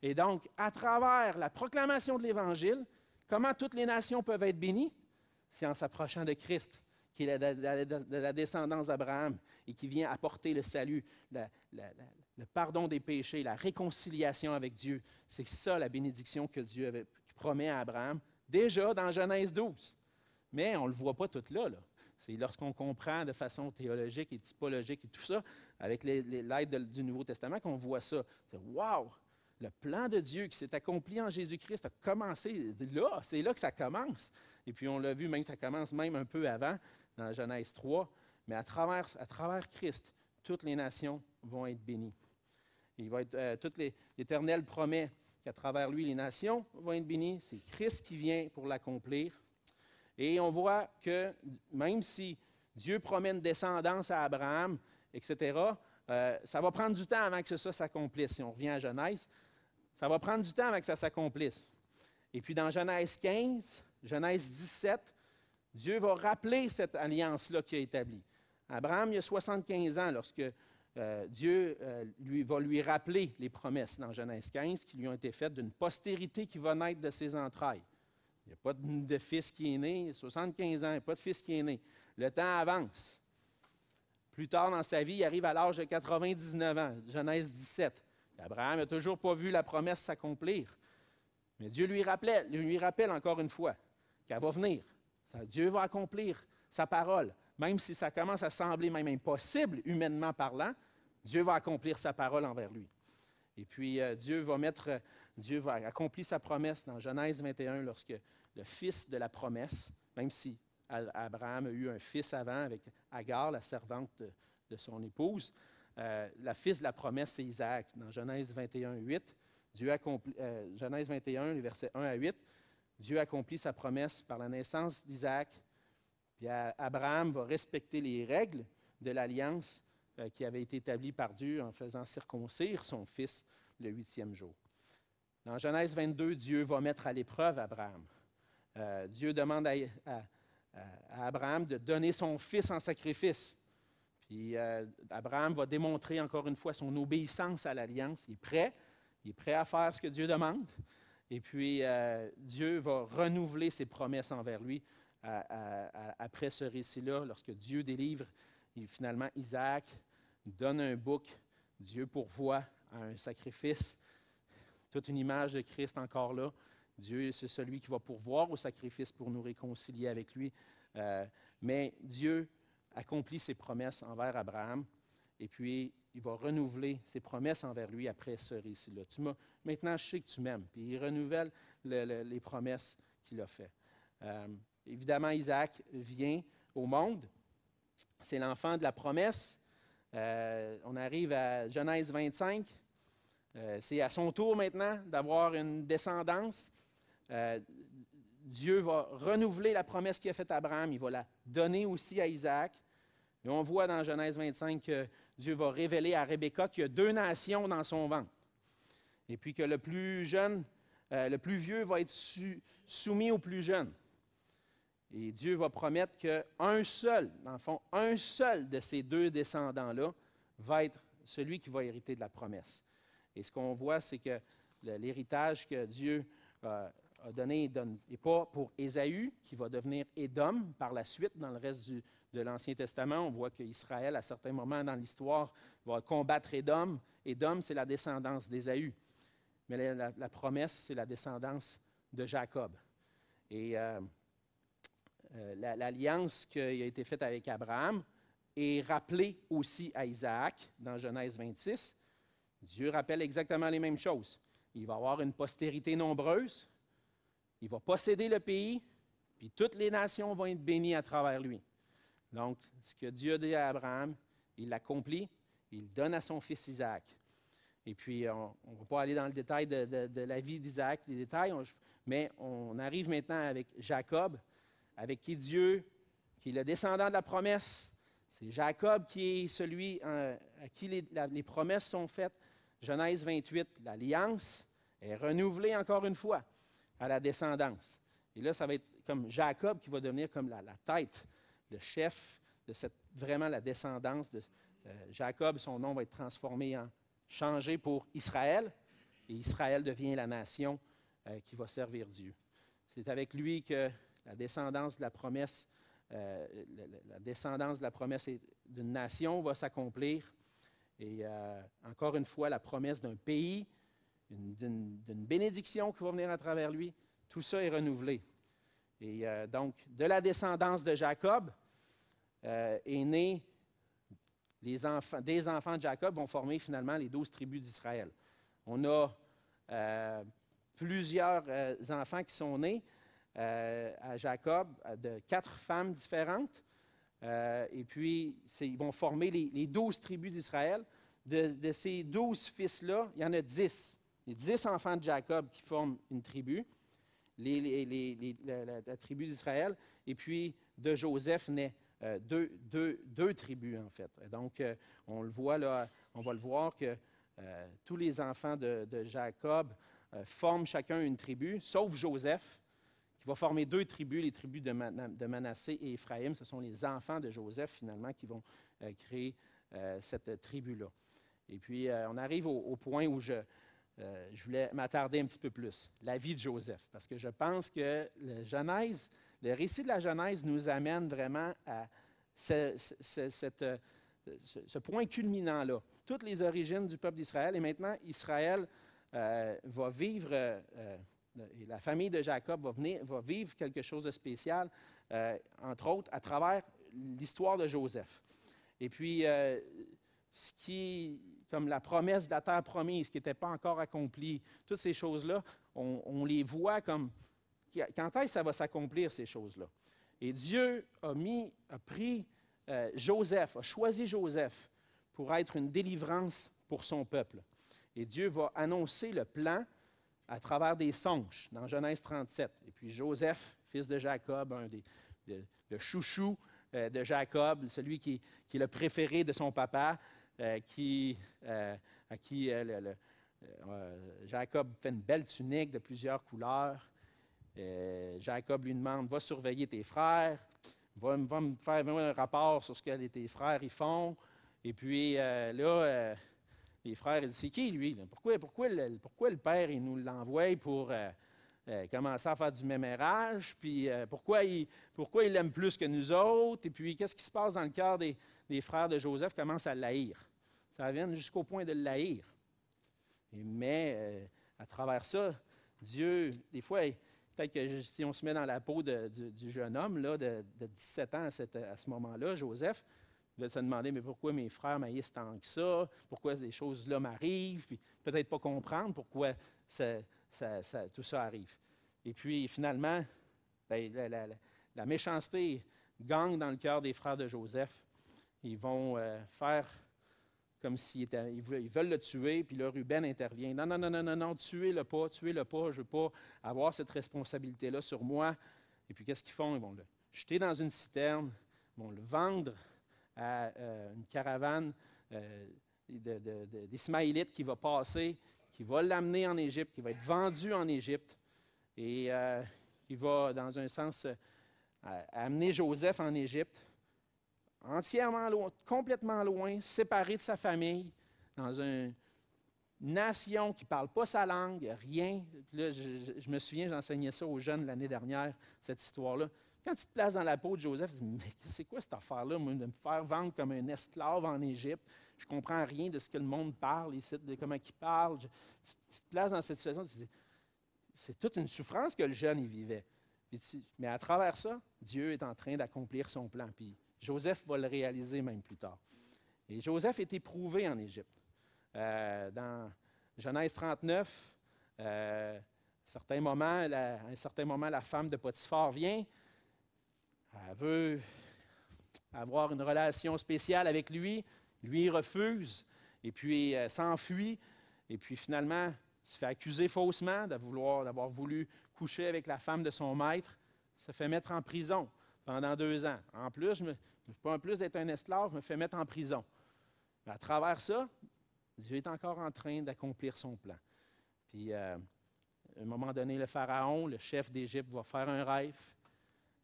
Et donc, à travers la proclamation de l'Évangile, comment toutes les nations peuvent être bénies? C'est en s'approchant de Christ, qui est de la descendance d'Abraham et qui vient apporter le salut, le pardon des péchés, la réconciliation avec Dieu. C'est ça la bénédiction que Dieu promet à Abraham, déjà dans Genèse 12. Mais on ne le voit pas tout là. C'est lorsqu'on comprend de façon théologique et typologique et tout ça, avec l'aide du Nouveau Testament, qu'on voit ça. C'est wow! Le plan de Dieu qui s'est accompli en Jésus-Christ a commencé là. C'est là que ça commence. Et puis on l'a vu, même ça commence même un peu avant, dans Genèse 3. Mais à travers Christ, toutes les nations vont être bénies. L'Éternel promet qu'à travers lui, les nations vont être bénies. C'est Christ qui vient pour l'accomplir. Et on voit que même si Dieu promet une descendance à Abraham, etc., ça va prendre du temps avant que ça s'accomplisse. Si on revient à Genèse, ça va prendre du temps avant que ça s'accomplisse. Et puis dans Genèse 15, Genèse 17, Dieu va rappeler cette alliance-là qu'il a établie. Abraham, il a 75 ans lorsque Dieu va lui rappeler les promesses dans Genèse 15 qui lui ont été faites d'une postérité qui va naître de ses entrailles. Il n'y a pas de fils qui est né, 75 ans, il n'y a pas de fils qui est né. Le temps avance. Plus tard dans sa vie, il arrive à l'âge de 99 ans, Genèse 17. Abraham n'a toujours pas vu la promesse s'accomplir. Mais Dieu lui rappelle encore une fois qu'elle va venir. Dieu va accomplir sa parole. Même si ça commence à sembler même impossible, humainement parlant, Dieu va accomplir sa parole envers lui. Et puis, Dieu va accomplir sa promesse dans Genèse 21 lorsque le fils de la promesse, même si Abraham a eu un fils avant avec Agar, la servante de son épouse, la fils de la promesse, c'est Isaac. Dans Genèse 21, 8, Genèse 21, les versets 1 à 8, Dieu accomplit sa promesse par la naissance d'Isaac. Puis Abraham va respecter les règles de l'alliance qui avait été établie par Dieu en faisant circoncire son fils le 8e jour. Dans Genèse 22, Dieu va mettre à l'épreuve Abraham. Dieu demande à Abraham de donner son fils en sacrifice. Puis Abraham va démontrer encore une fois son obéissance à l'alliance. Il est prêt à faire ce que Dieu demande. Et puis Dieu va renouveler ses promesses envers lui après ce récit-là, lorsque Dieu délivre finalement Isaac, donne un bouc, Dieu pourvoit à un sacrifice. Toute une image de Christ encore là. Dieu, c'est celui qui va pourvoir au sacrifice pour nous réconcilier avec lui. Mais Dieu accomplit ses promesses envers Abraham et puis il va renouveler ses promesses envers lui après ce récit-là. Maintenant, je sais que tu m'aimes. Puis il renouvelle les promesses qu'il a faites. Évidemment, Isaac vient au monde. C'est l'enfant de la promesse. On arrive à Genèse 25. C'est à son tour maintenant d'avoir une descendance. Dieu va renouveler la promesse qu'il a faite à Abraham. Il va la donner aussi à Isaac. Et on voit dans Genèse 25 que Dieu va révéler à Rebecca qu'il y a 2 nations dans son ventre. Et puis que le plus vieux va être soumis au plus jeune. Et Dieu va promettre qu'un seul, dans le fond, un seul de ces 2 descendants-là va être celui qui va hériter de la promesse. Et ce qu'on voit, c'est que l'héritage que Dieu a donné n'est pas pour Ésaü, qui va devenir Édom par la suite dans le reste de l'Ancien Testament. On voit qu'Israël, à certains moments dans l'histoire, va combattre Édom. Édom, c'est la descendance d'Ésaü. Mais la promesse, c'est la descendance de Jacob. Et l'alliance qui a été faite avec Abraham est rappelée aussi à Isaac dans Genèse 26. Dieu rappelle exactement les mêmes choses. Il va avoir une postérité nombreuse, il va posséder le pays, puis toutes les nations vont être bénies à travers lui. Donc, ce que Dieu a dit à Abraham, il l'accomplit, il donne à son fils Isaac. Et puis, on ne va pas aller dans le détail de la vie d'Isaac, les détails, mais on arrive maintenant avec Jacob, avec qui Dieu, qui est le descendant de la promesse. C'est Jacob qui est celui à qui les promesses sont faites. Genèse 28, l'alliance est renouvelée encore une fois à la descendance. Et là, ça va être comme Jacob qui va devenir comme la tête, le chef de vraiment la descendance de Jacob. Son nom va être changé pour Israël, et Israël devient la nation qui va servir Dieu. C'est avec lui que la descendance de la promesse, d'une nation va s'accomplir. Et encore une fois, la promesse d'un pays, d'une bénédiction qui va venir à travers lui, tout ça est renouvelé. Et donc, de la descendance de Jacob est né des enfants de Jacob vont former finalement les 12 tribus d'Israël. On a plusieurs enfants qui sont nés à Jacob de 4 femmes différentes. Et puis, ils vont former les 12 tribus d'Israël. De ces 12 fils-là, il y en a 10. Les 10 enfants de Jacob qui forment une tribu, la tribu d'Israël. Et puis, de Joseph naît deux tribus, en fait. Donc, on le voit là, on va le voir que tous les enfants de Jacob forment chacun une tribu, sauf Joseph, qui va former 2 tribus, les tribus de Manassé et Éphraïm. Ce sont les enfants de Joseph, finalement, qui vont créer cette tribu-là. Et puis, on arrive au point où je voulais m'attarder un petit peu plus, la vie de Joseph, parce que je pense que le récit de la Genèse nous amène vraiment à ce point culminant-là. Toutes les origines du peuple d'Israël, et maintenant, Israël va vivre, et la famille de Jacob va vivre quelque chose de spécial, entre autres, à travers l'histoire de Joseph. Et puis, ce qui, comme la promesse de la terre promise, qui n'était pas encore accomplie, toutes ces choses-là, on les voit comme, quand est-ce que ça va s'accomplir, ces choses-là? Et Dieu a pris Joseph, a choisi Joseph pour être une délivrance pour son peuple. Et Dieu va annoncer le plan à travers des songes, dans Genèse 37. Et puis Joseph, fils de Jacob, le chouchou de Jacob, celui qui est le préféré de son papa, à qui Jacob fait une belle tunique de plusieurs couleurs. Jacob lui demande, va surveiller tes frères, va me faire un rapport sur ce que tes frères ils font. Et puis là, les frères, ils disent, c'est qui lui? Pourquoi le père il nous l'envoie pour commencer à faire du mémérage? Puis pourquoi il l'aime plus que nous autres? Et puis qu'est-ce qui se passe dans le cœur des frères de Joseph? Commence à l'haïr. Ça vient jusqu'au point de l'haïr. Mais à travers ça, Dieu, des fois, peut-être que si on se met dans la peau du jeune homme là, de 17 ans à ce moment-là, Joseph, il va se demander, mais pourquoi mes frères m'haïssent tant que ça? Pourquoi ces choses-là m'arrivent? Puis peut-être pas comprendre pourquoi tout ça arrive. Et puis finalement, la méchanceté gagne dans le cœur des frères de Joseph. Ils vont faire comme s'ils veulent le tuer, puis là, Ruben intervient. Non, tuez-le pas, je ne veux pas avoir cette responsabilité-là sur moi. Et puis qu'est-ce qu'ils font? Ils vont le jeter dans une citerne, ils vont le vendre à une caravane d'Ismaélites qui va passer, qui va l'amener en Égypte, qui va être vendu en Égypte. Et il va, dans un sens, amener Joseph en Égypte, entièrement loin, complètement loin, séparé de sa famille, dans une nation qui ne parle pas sa langue, rien. Là, je me souviens, j'enseignais ça aux jeunes l'année dernière, cette histoire-là. Quand tu te places dans la peau de Joseph, tu te dis, mais c'est quoi cette affaire-là, moi, de me faire vendre comme un esclave en Égypte? Je ne comprends rien de ce que le monde parle ici, de comment il parle. Tu te places dans cette situation, tu te dis, c'est toute une souffrance que le jeune y vivait. Mais à travers ça, Dieu est en train d'accomplir son plan. Puis Joseph va le réaliser même plus tard. Et Joseph est éprouvé en Égypte. Dans Genèse 39, à un certain moment, la femme de Potiphar vient. Elle veut avoir une relation spéciale avec lui. Lui, il refuse. Et puis, s'enfuit. Et puis, finalement, il se fait accuser faussement d'avoir voulu coucher avec la femme de son maître. Il se fait mettre en prison pendant 2 ans. En plus, pas en plus d'être un esclave, je me fais mettre en prison. Mais à travers ça, Dieu est encore en train d'accomplir son plan. Puis, à un moment donné, le Pharaon, le chef d'Égypte, va faire un rêve.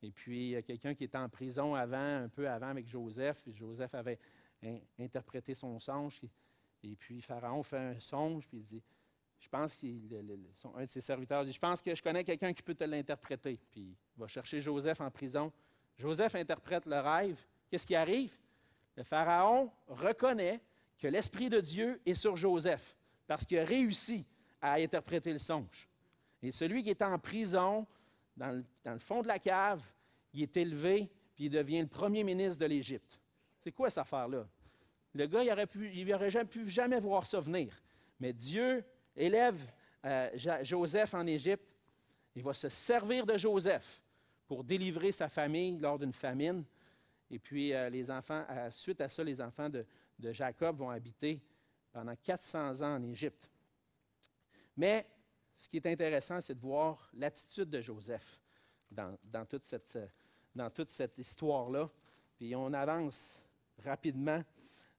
Et puis, il y a quelqu'un qui était en prison un peu avant avec Joseph. Et Joseph avait interprété son songe. Et puis, Pharaon fait un songe, puis il dit, je pense un de ses serviteurs dit, je pense que je connais quelqu'un qui peut te l'interpréter. Puis, il va chercher Joseph en prison. Joseph interprète le rêve. Qu'est-ce qui arrive? Le Pharaon reconnaît que l'Esprit de Dieu est sur Joseph parce qu'il a réussi à interpréter le songe. Et celui qui est en prison, dans le fond de la cave, il est élevé, puis il devient le premier ministre de l'Égypte. C'est quoi cette affaire-là? Le gars, il n'aurait jamais voir ça venir. Mais Dieu élève Joseph en Égypte. Il va se servir de Joseph pour délivrer sa famille lors d'une famine. Et puis, suite à ça, les enfants de Jacob vont habiter pendant 400 ans en Égypte. Mais ce qui est intéressant, c'est de voir l'attitude de Joseph dans toute cette histoire-là. Puis on avance rapidement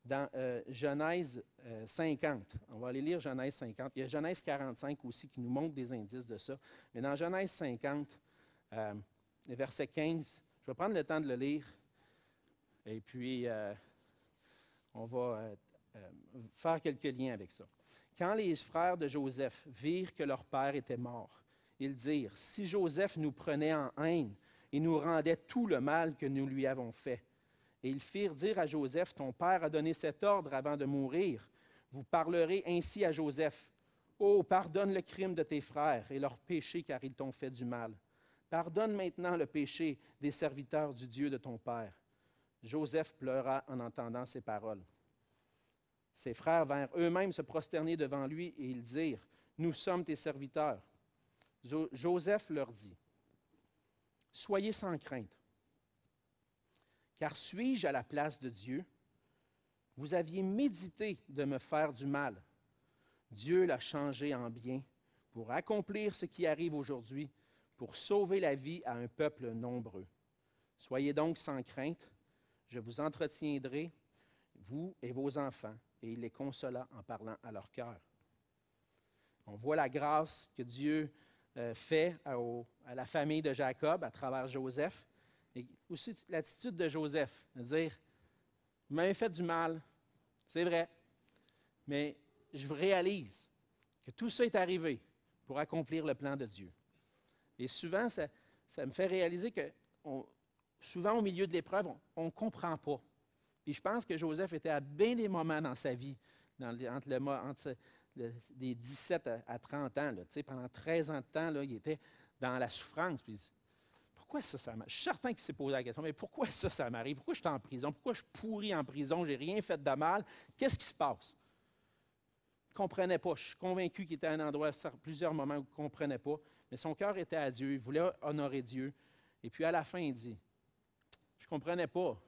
dans Genèse 50. On va aller lire Genèse 50. Il y a Genèse 45 aussi qui nous montre des indices de ça. Mais dans Genèse 50, verset 15, je vais prendre le temps de le lire. Et puis, on va faire quelques liens avec ça. Quand les frères de Joseph virent que leur père était mort, ils dirent, « Si Joseph nous prenait en haine et nous rendait tout le mal que nous lui avons fait. » Et ils firent dire à Joseph, « Ton père a donné cet ordre avant de mourir. Vous parlerez ainsi à Joseph. Oh, pardonne le crime de tes frères et leur péché, car ils t'ont fait du mal. Pardonne maintenant le péché des serviteurs du Dieu de ton père. » Joseph pleura en entendant ces paroles. Ses frères vinrent eux-mêmes se prosterner devant lui et ils dirent, « Nous sommes tes serviteurs. » Joseph leur dit, « Soyez sans crainte, car suis-je à la place de Dieu? Vous aviez médité de me faire du mal. Dieu l'a changé en bien pour accomplir ce qui arrive aujourd'hui, pour sauver la vie à un peuple nombreux. Soyez donc sans crainte, je vous entretiendrai, vous et vos enfants. » Et il les consola en parlant à leur cœur. On voit la grâce que Dieu fait à la famille de Jacob à travers Joseph. Et aussi l'attitude de Joseph, de dire, « Vous m'avez fait du mal, c'est vrai, mais je réalise que tout ça est arrivé pour accomplir le plan de Dieu. » Et souvent, ça me fait réaliser que souvent au milieu de l'épreuve, on ne comprend pas. Puis je pense que Joseph était à bien des moments dans sa vie, entre les 17 à 30 ans. Là, pendant 13 ans de temps, là, il était dans la souffrance. Puis il dit, pourquoi ça m'arrive? Je suis certain qu'il s'est posé la question, mais pourquoi ça m'arrive? Pourquoi je suis en prison? Pourquoi je suis pourri en prison? Je n'ai rien fait de mal. Qu'est-ce qui se passe? Il ne comprenait pas. Je suis convaincu qu'il était à un endroit, à plusieurs moments où il ne comprenait pas. Mais son cœur était à Dieu. Il voulait honorer Dieu. Et puis à la fin, il dit, je ne comprenais pas.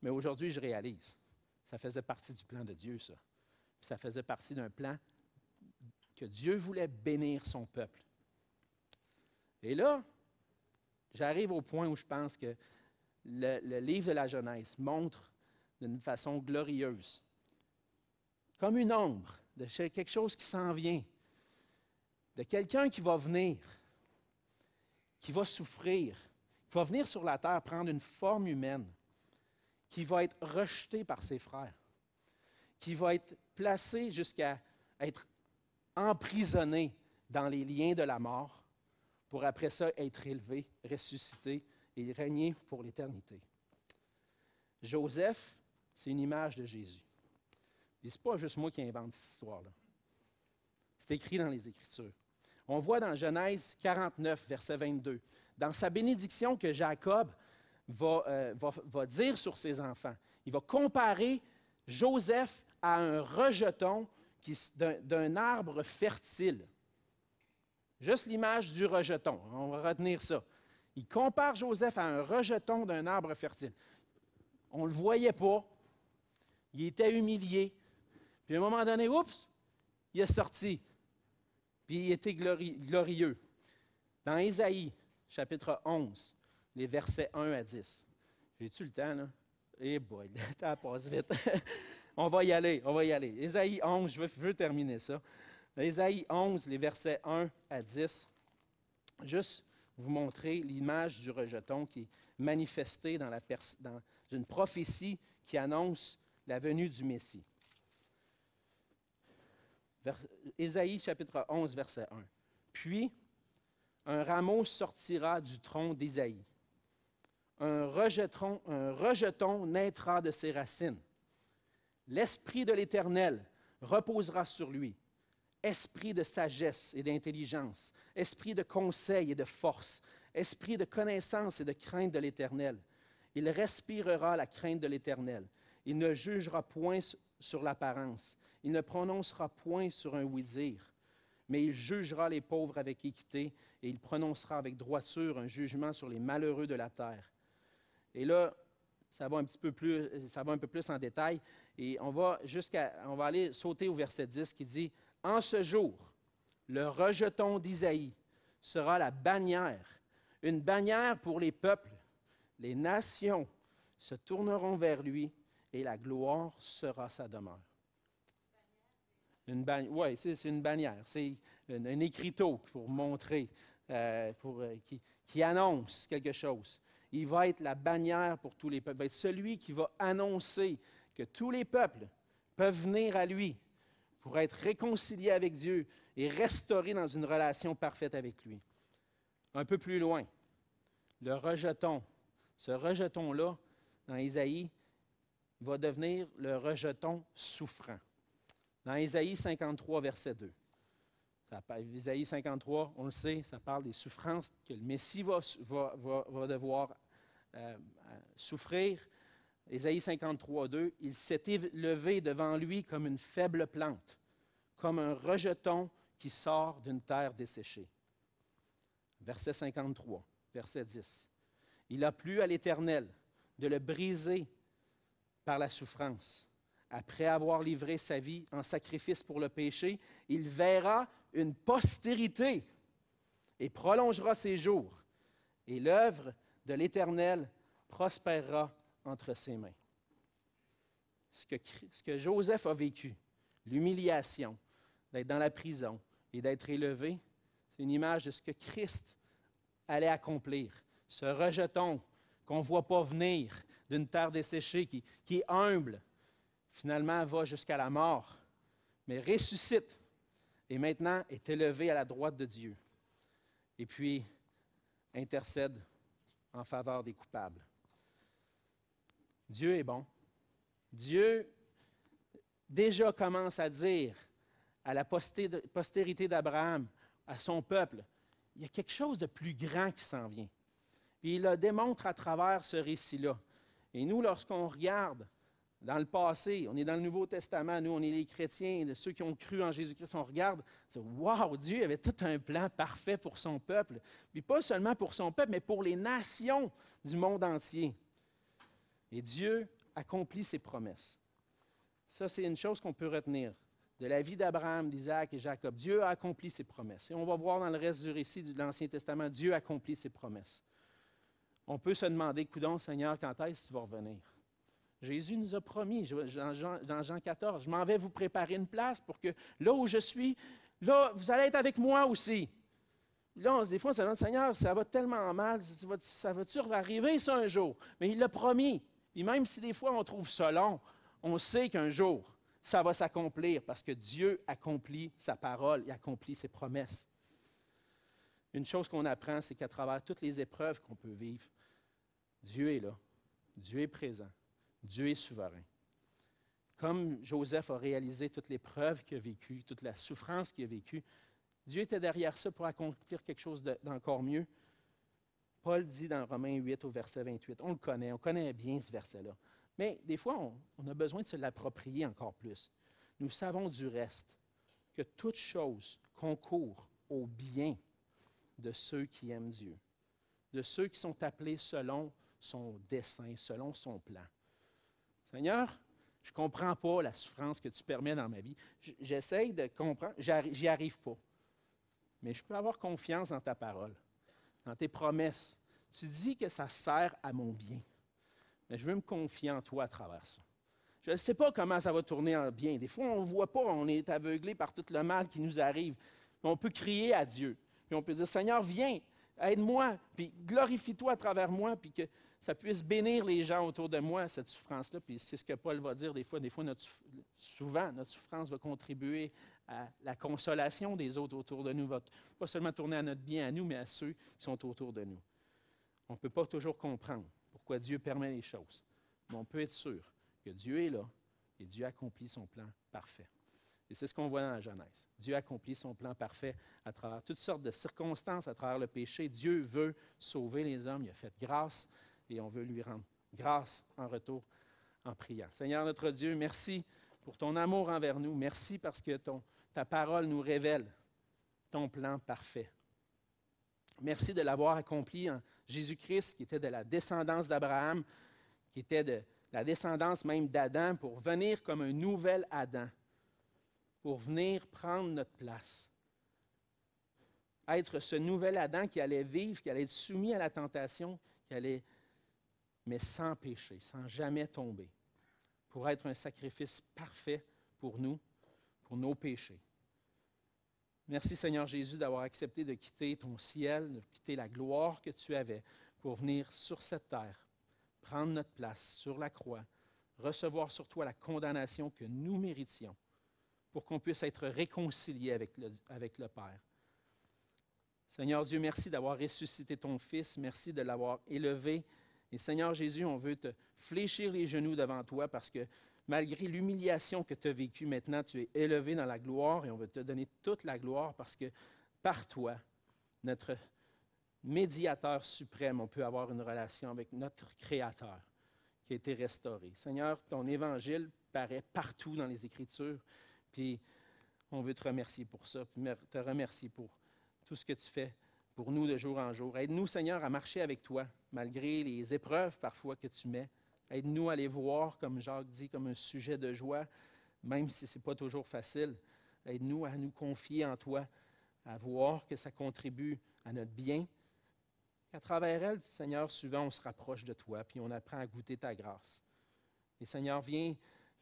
Mais aujourd'hui, je réalise. Ça faisait partie du plan de Dieu, ça. Puis ça faisait partie d'un plan que Dieu voulait bénir son peuple. Et là, j'arrive au point où je pense que le livre de la Genèse montre d'une façon glorieuse, comme une ombre de quelque chose qui s'en vient, de quelqu'un qui va venir, qui va souffrir, qui va venir sur la terre prendre une forme humaine, qui va être rejeté par ses frères, qui va être placé jusqu'à être emprisonné dans les liens de la mort, pour après ça être élevé, ressuscité et régner pour l'éternité. Joseph, c'est une image de Jésus. Et ce n'est pas juste moi qui invente cette histoire-là. C'est écrit dans les Écritures. On voit dans Genèse 49, verset 22, dans sa bénédiction que Jacob va dire sur ses enfants. Il va comparer Joseph à un rejeton d'un arbre fertile. Juste l'image du rejeton, on va retenir ça. Il compare Joseph à un rejeton d'un arbre fertile. On ne le voyait pas, il était humilié, puis à un moment donné, oups, il est sorti, puis il était glorieux. Dans Ésaïe, chapitre 11, les versets 1 à 10. J'ai-tu le temps, là? Eh boy, le temps passe vite. On va y aller. Ésaïe 11, je veux terminer ça. Ésaïe 11, les versets 1 à 10. Juste vous montrer l'image du rejeton qui est manifestée dans une prophétie qui annonce la venue du Messie. Ésaïe chapitre 11, verset 1. Puis, un rameau sortira du tronc d'Ésaïe. Un rejeton naîtra de ses racines. L'Esprit de l'Éternel reposera sur lui. Esprit de sagesse et d'intelligence, esprit de conseil et de force, esprit de connaissance et de crainte de l'Éternel. Il respirera la crainte de l'Éternel. Il ne jugera point sur l'apparence. Il ne prononcera point sur un oui-dire. Mais il jugera les pauvres avec équité et il prononcera avec droiture un jugement sur les malheureux de la terre. Et là, ça va un peu plus en détail. Et on va aller sauter au verset 10 qui dit « En ce jour, le rejeton d'Isaïe sera la bannière, une bannière pour les peuples. Les nations se tourneront vers lui et la gloire sera sa demeure. » Oui, c'est une bannière. C'est un écriteau pour montrer, qui annonce quelque chose. Il va être la bannière pour tous les peuples. Il va être celui qui va annoncer que tous les peuples peuvent venir à lui pour être réconciliés avec Dieu et restaurés dans une relation parfaite avec lui. Un peu plus loin, le rejeton. Ce rejeton-là, dans Ésaïe, va devenir le rejeton souffrant. Dans Ésaïe 53, verset 2. Ésaïe 53, on le sait, ça parle des souffrances que le Messie va devoir souffrir. Ésaïe 53, 2, « Il s'est élevé devant lui comme une faible plante, comme un rejeton qui sort d'une terre desséchée. » Verset 53, verset 10. « Il a plu à l'Éternel de le briser par la souffrance. Après avoir livré sa vie en sacrifice pour le péché, il verra une postérité et prolongera ses jours. Et l'œuvre de l'Éternel prospérera entre ses mains. » Ce que Joseph a vécu, l'humiliation d'être dans la prison et d'être élevé, c'est une image de ce que Christ allait accomplir. Ce rejeton qu'on ne voit pas venir d'une terre desséchée, qui est humble, finalement va jusqu'à la mort, mais ressuscite et maintenant est élevé à la droite de Dieu. Et puis intercède en faveur des coupables. Dieu est bon. Dieu déjà commence à dire à la postérité d'Abraham, à son peuple, il y a quelque chose de plus grand qui s'en vient. Puis il le démontre à travers ce récit-là. Et nous, lorsqu'on regarde dans le passé, on est dans le Nouveau Testament, nous, on est les chrétiens, ceux qui ont cru en Jésus-Christ, on regarde, c'est wow, Dieu avait tout un plan parfait pour son peuple. Puis pas seulement pour son peuple, mais pour les nations du monde entier. Et Dieu accomplit ses promesses. Ça, c'est une chose qu'on peut retenir de la vie d'Abraham, d'Isaac et Jacob. Dieu a accompli ses promesses. Et on va voir dans le reste du récit de l'Ancien Testament, Dieu accomplit ses promesses. On peut se demander, coudonc, Seigneur, quand est-ce que tu vas revenir? Jésus nous a promis, dans Jean 14, « Je m'en vais vous préparer une place pour que là où je suis, là, vous allez être avec moi aussi. » Là, des fois, on se demande, « Seigneur, ça va tellement mal, ça va-tu arriver ça un jour? » Mais il l'a promis. Et même si des fois on trouve ça long, on sait qu'un jour, ça va s'accomplir parce que Dieu accomplit sa parole, il accomplit ses promesses. Une chose qu'on apprend, c'est qu'à travers toutes les épreuves qu'on peut vivre, Dieu est là, Dieu est présent. Dieu est souverain. Comme Joseph a réalisé toute l'épreuve qu'il a vécue, toute la souffrance qu'il a vécue, Dieu était derrière ça pour accomplir quelque chose d'encore mieux. Paul dit dans Romains 8 au verset 28, on connaît bien ce verset-là. Mais des fois, on a besoin de se l'approprier encore plus. nous savons du reste que toute chose concourt au bien de ceux qui aiment Dieu, de ceux qui sont appelés selon son dessein, selon son plan. Seigneur, je ne comprends pas la souffrance que tu permets dans ma vie. J'essaye de comprendre, j'y arrive pas. Mais je peux avoir confiance dans ta parole, dans tes promesses. Tu dis que ça sert à mon bien. Mais je veux me confier en toi à travers ça. Je ne sais pas comment ça va tourner en bien. Des fois, on ne voit pas, on est aveuglé par tout le mal qui nous arrive. Mais on peut crier à Dieu. Puis on peut dire, Seigneur, viens, aide-moi, puis glorifie-toi à travers moi, puis que ça puisse bénir les gens autour de moi, cette souffrance-là. Puis c'est ce que Paul va dire des fois. Des fois, souvent, notre souffrance va contribuer à la consolation des autres autour de nous. Va pas seulement tourner à notre bien à nous, mais à ceux qui sont autour de nous. On ne peut pas toujours comprendre pourquoi Dieu permet les choses. Mais on peut être sûr que Dieu est là et Dieu accomplit son plan parfait. Et c'est ce qu'on voit dans la Genèse. Dieu accomplit son plan parfait à travers toutes sortes de circonstances, à travers le péché. Dieu veut sauver les hommes. Il a fait grâce et on veut lui rendre grâce en retour en priant. Seigneur notre Dieu, merci pour ton amour envers nous. Merci parce que ta parole nous révèle ton plan parfait. Merci de l'avoir accompli en Jésus-Christ, qui était de la descendance d'Abraham, qui était de la descendance même d'Adam, pour venir comme un nouvel Adam, pour venir prendre notre place. Être ce nouvel Adam qui allait vivre, qui allait être soumis à la tentation, mais sans péché, sans jamais tomber, pour être un sacrifice parfait pour nous, pour nos péchés. Merci Seigneur Jésus d'avoir accepté de quitter ton ciel, de quitter la gloire que tu avais pour venir sur cette terre, prendre notre place sur la croix, recevoir sur toi la condamnation que nous méritions pour qu'on puisse être réconciliés avec le Père. Seigneur Dieu, merci d'avoir ressuscité ton Fils, merci de l'avoir élevé. Et Seigneur Jésus, on veut te fléchir les genoux devant toi parce que malgré l'humiliation que tu as vécue, maintenant tu es élevé dans la gloire et on veut te donner toute la gloire parce que par toi, notre médiateur suprême, on peut avoir une relation avec notre Créateur qui a été restauré. Seigneur, ton évangile paraît partout dans les Écritures, puis on veut te remercier pour ça, puis te remercier pour tout ce que tu fais pour nous de jour en jour. Aide-nous, Seigneur, à marcher avec toi, malgré les épreuves parfois que tu mets. Aide-nous à les voir, comme Jacques dit, comme un sujet de joie, même si ce n'est pas toujours facile. Aide-nous à nous confier en toi, à voir que ça contribue à notre bien. À travers elle, Seigneur, souvent on se rapproche de toi, puis on apprend à goûter ta grâce. Et Seigneur, viens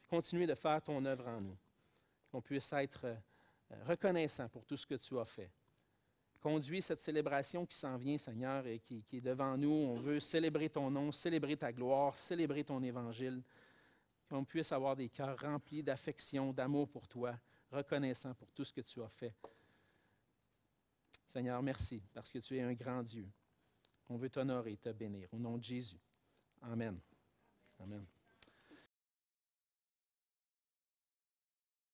continuer de faire ton œuvre en nous, qu'on puisse être reconnaissant pour tout ce que tu as fait. Conduis cette célébration qui s'en vient, Seigneur, et qui est devant nous. On veut célébrer ton nom, célébrer ta gloire, célébrer ton évangile. Qu'on puisse avoir des cœurs remplis d'affection, d'amour pour toi, reconnaissant pour tout ce que tu as fait. Seigneur, merci, parce que tu es un grand Dieu. On veut t'honorer et te bénir. Au nom de Jésus. Amen. Amen.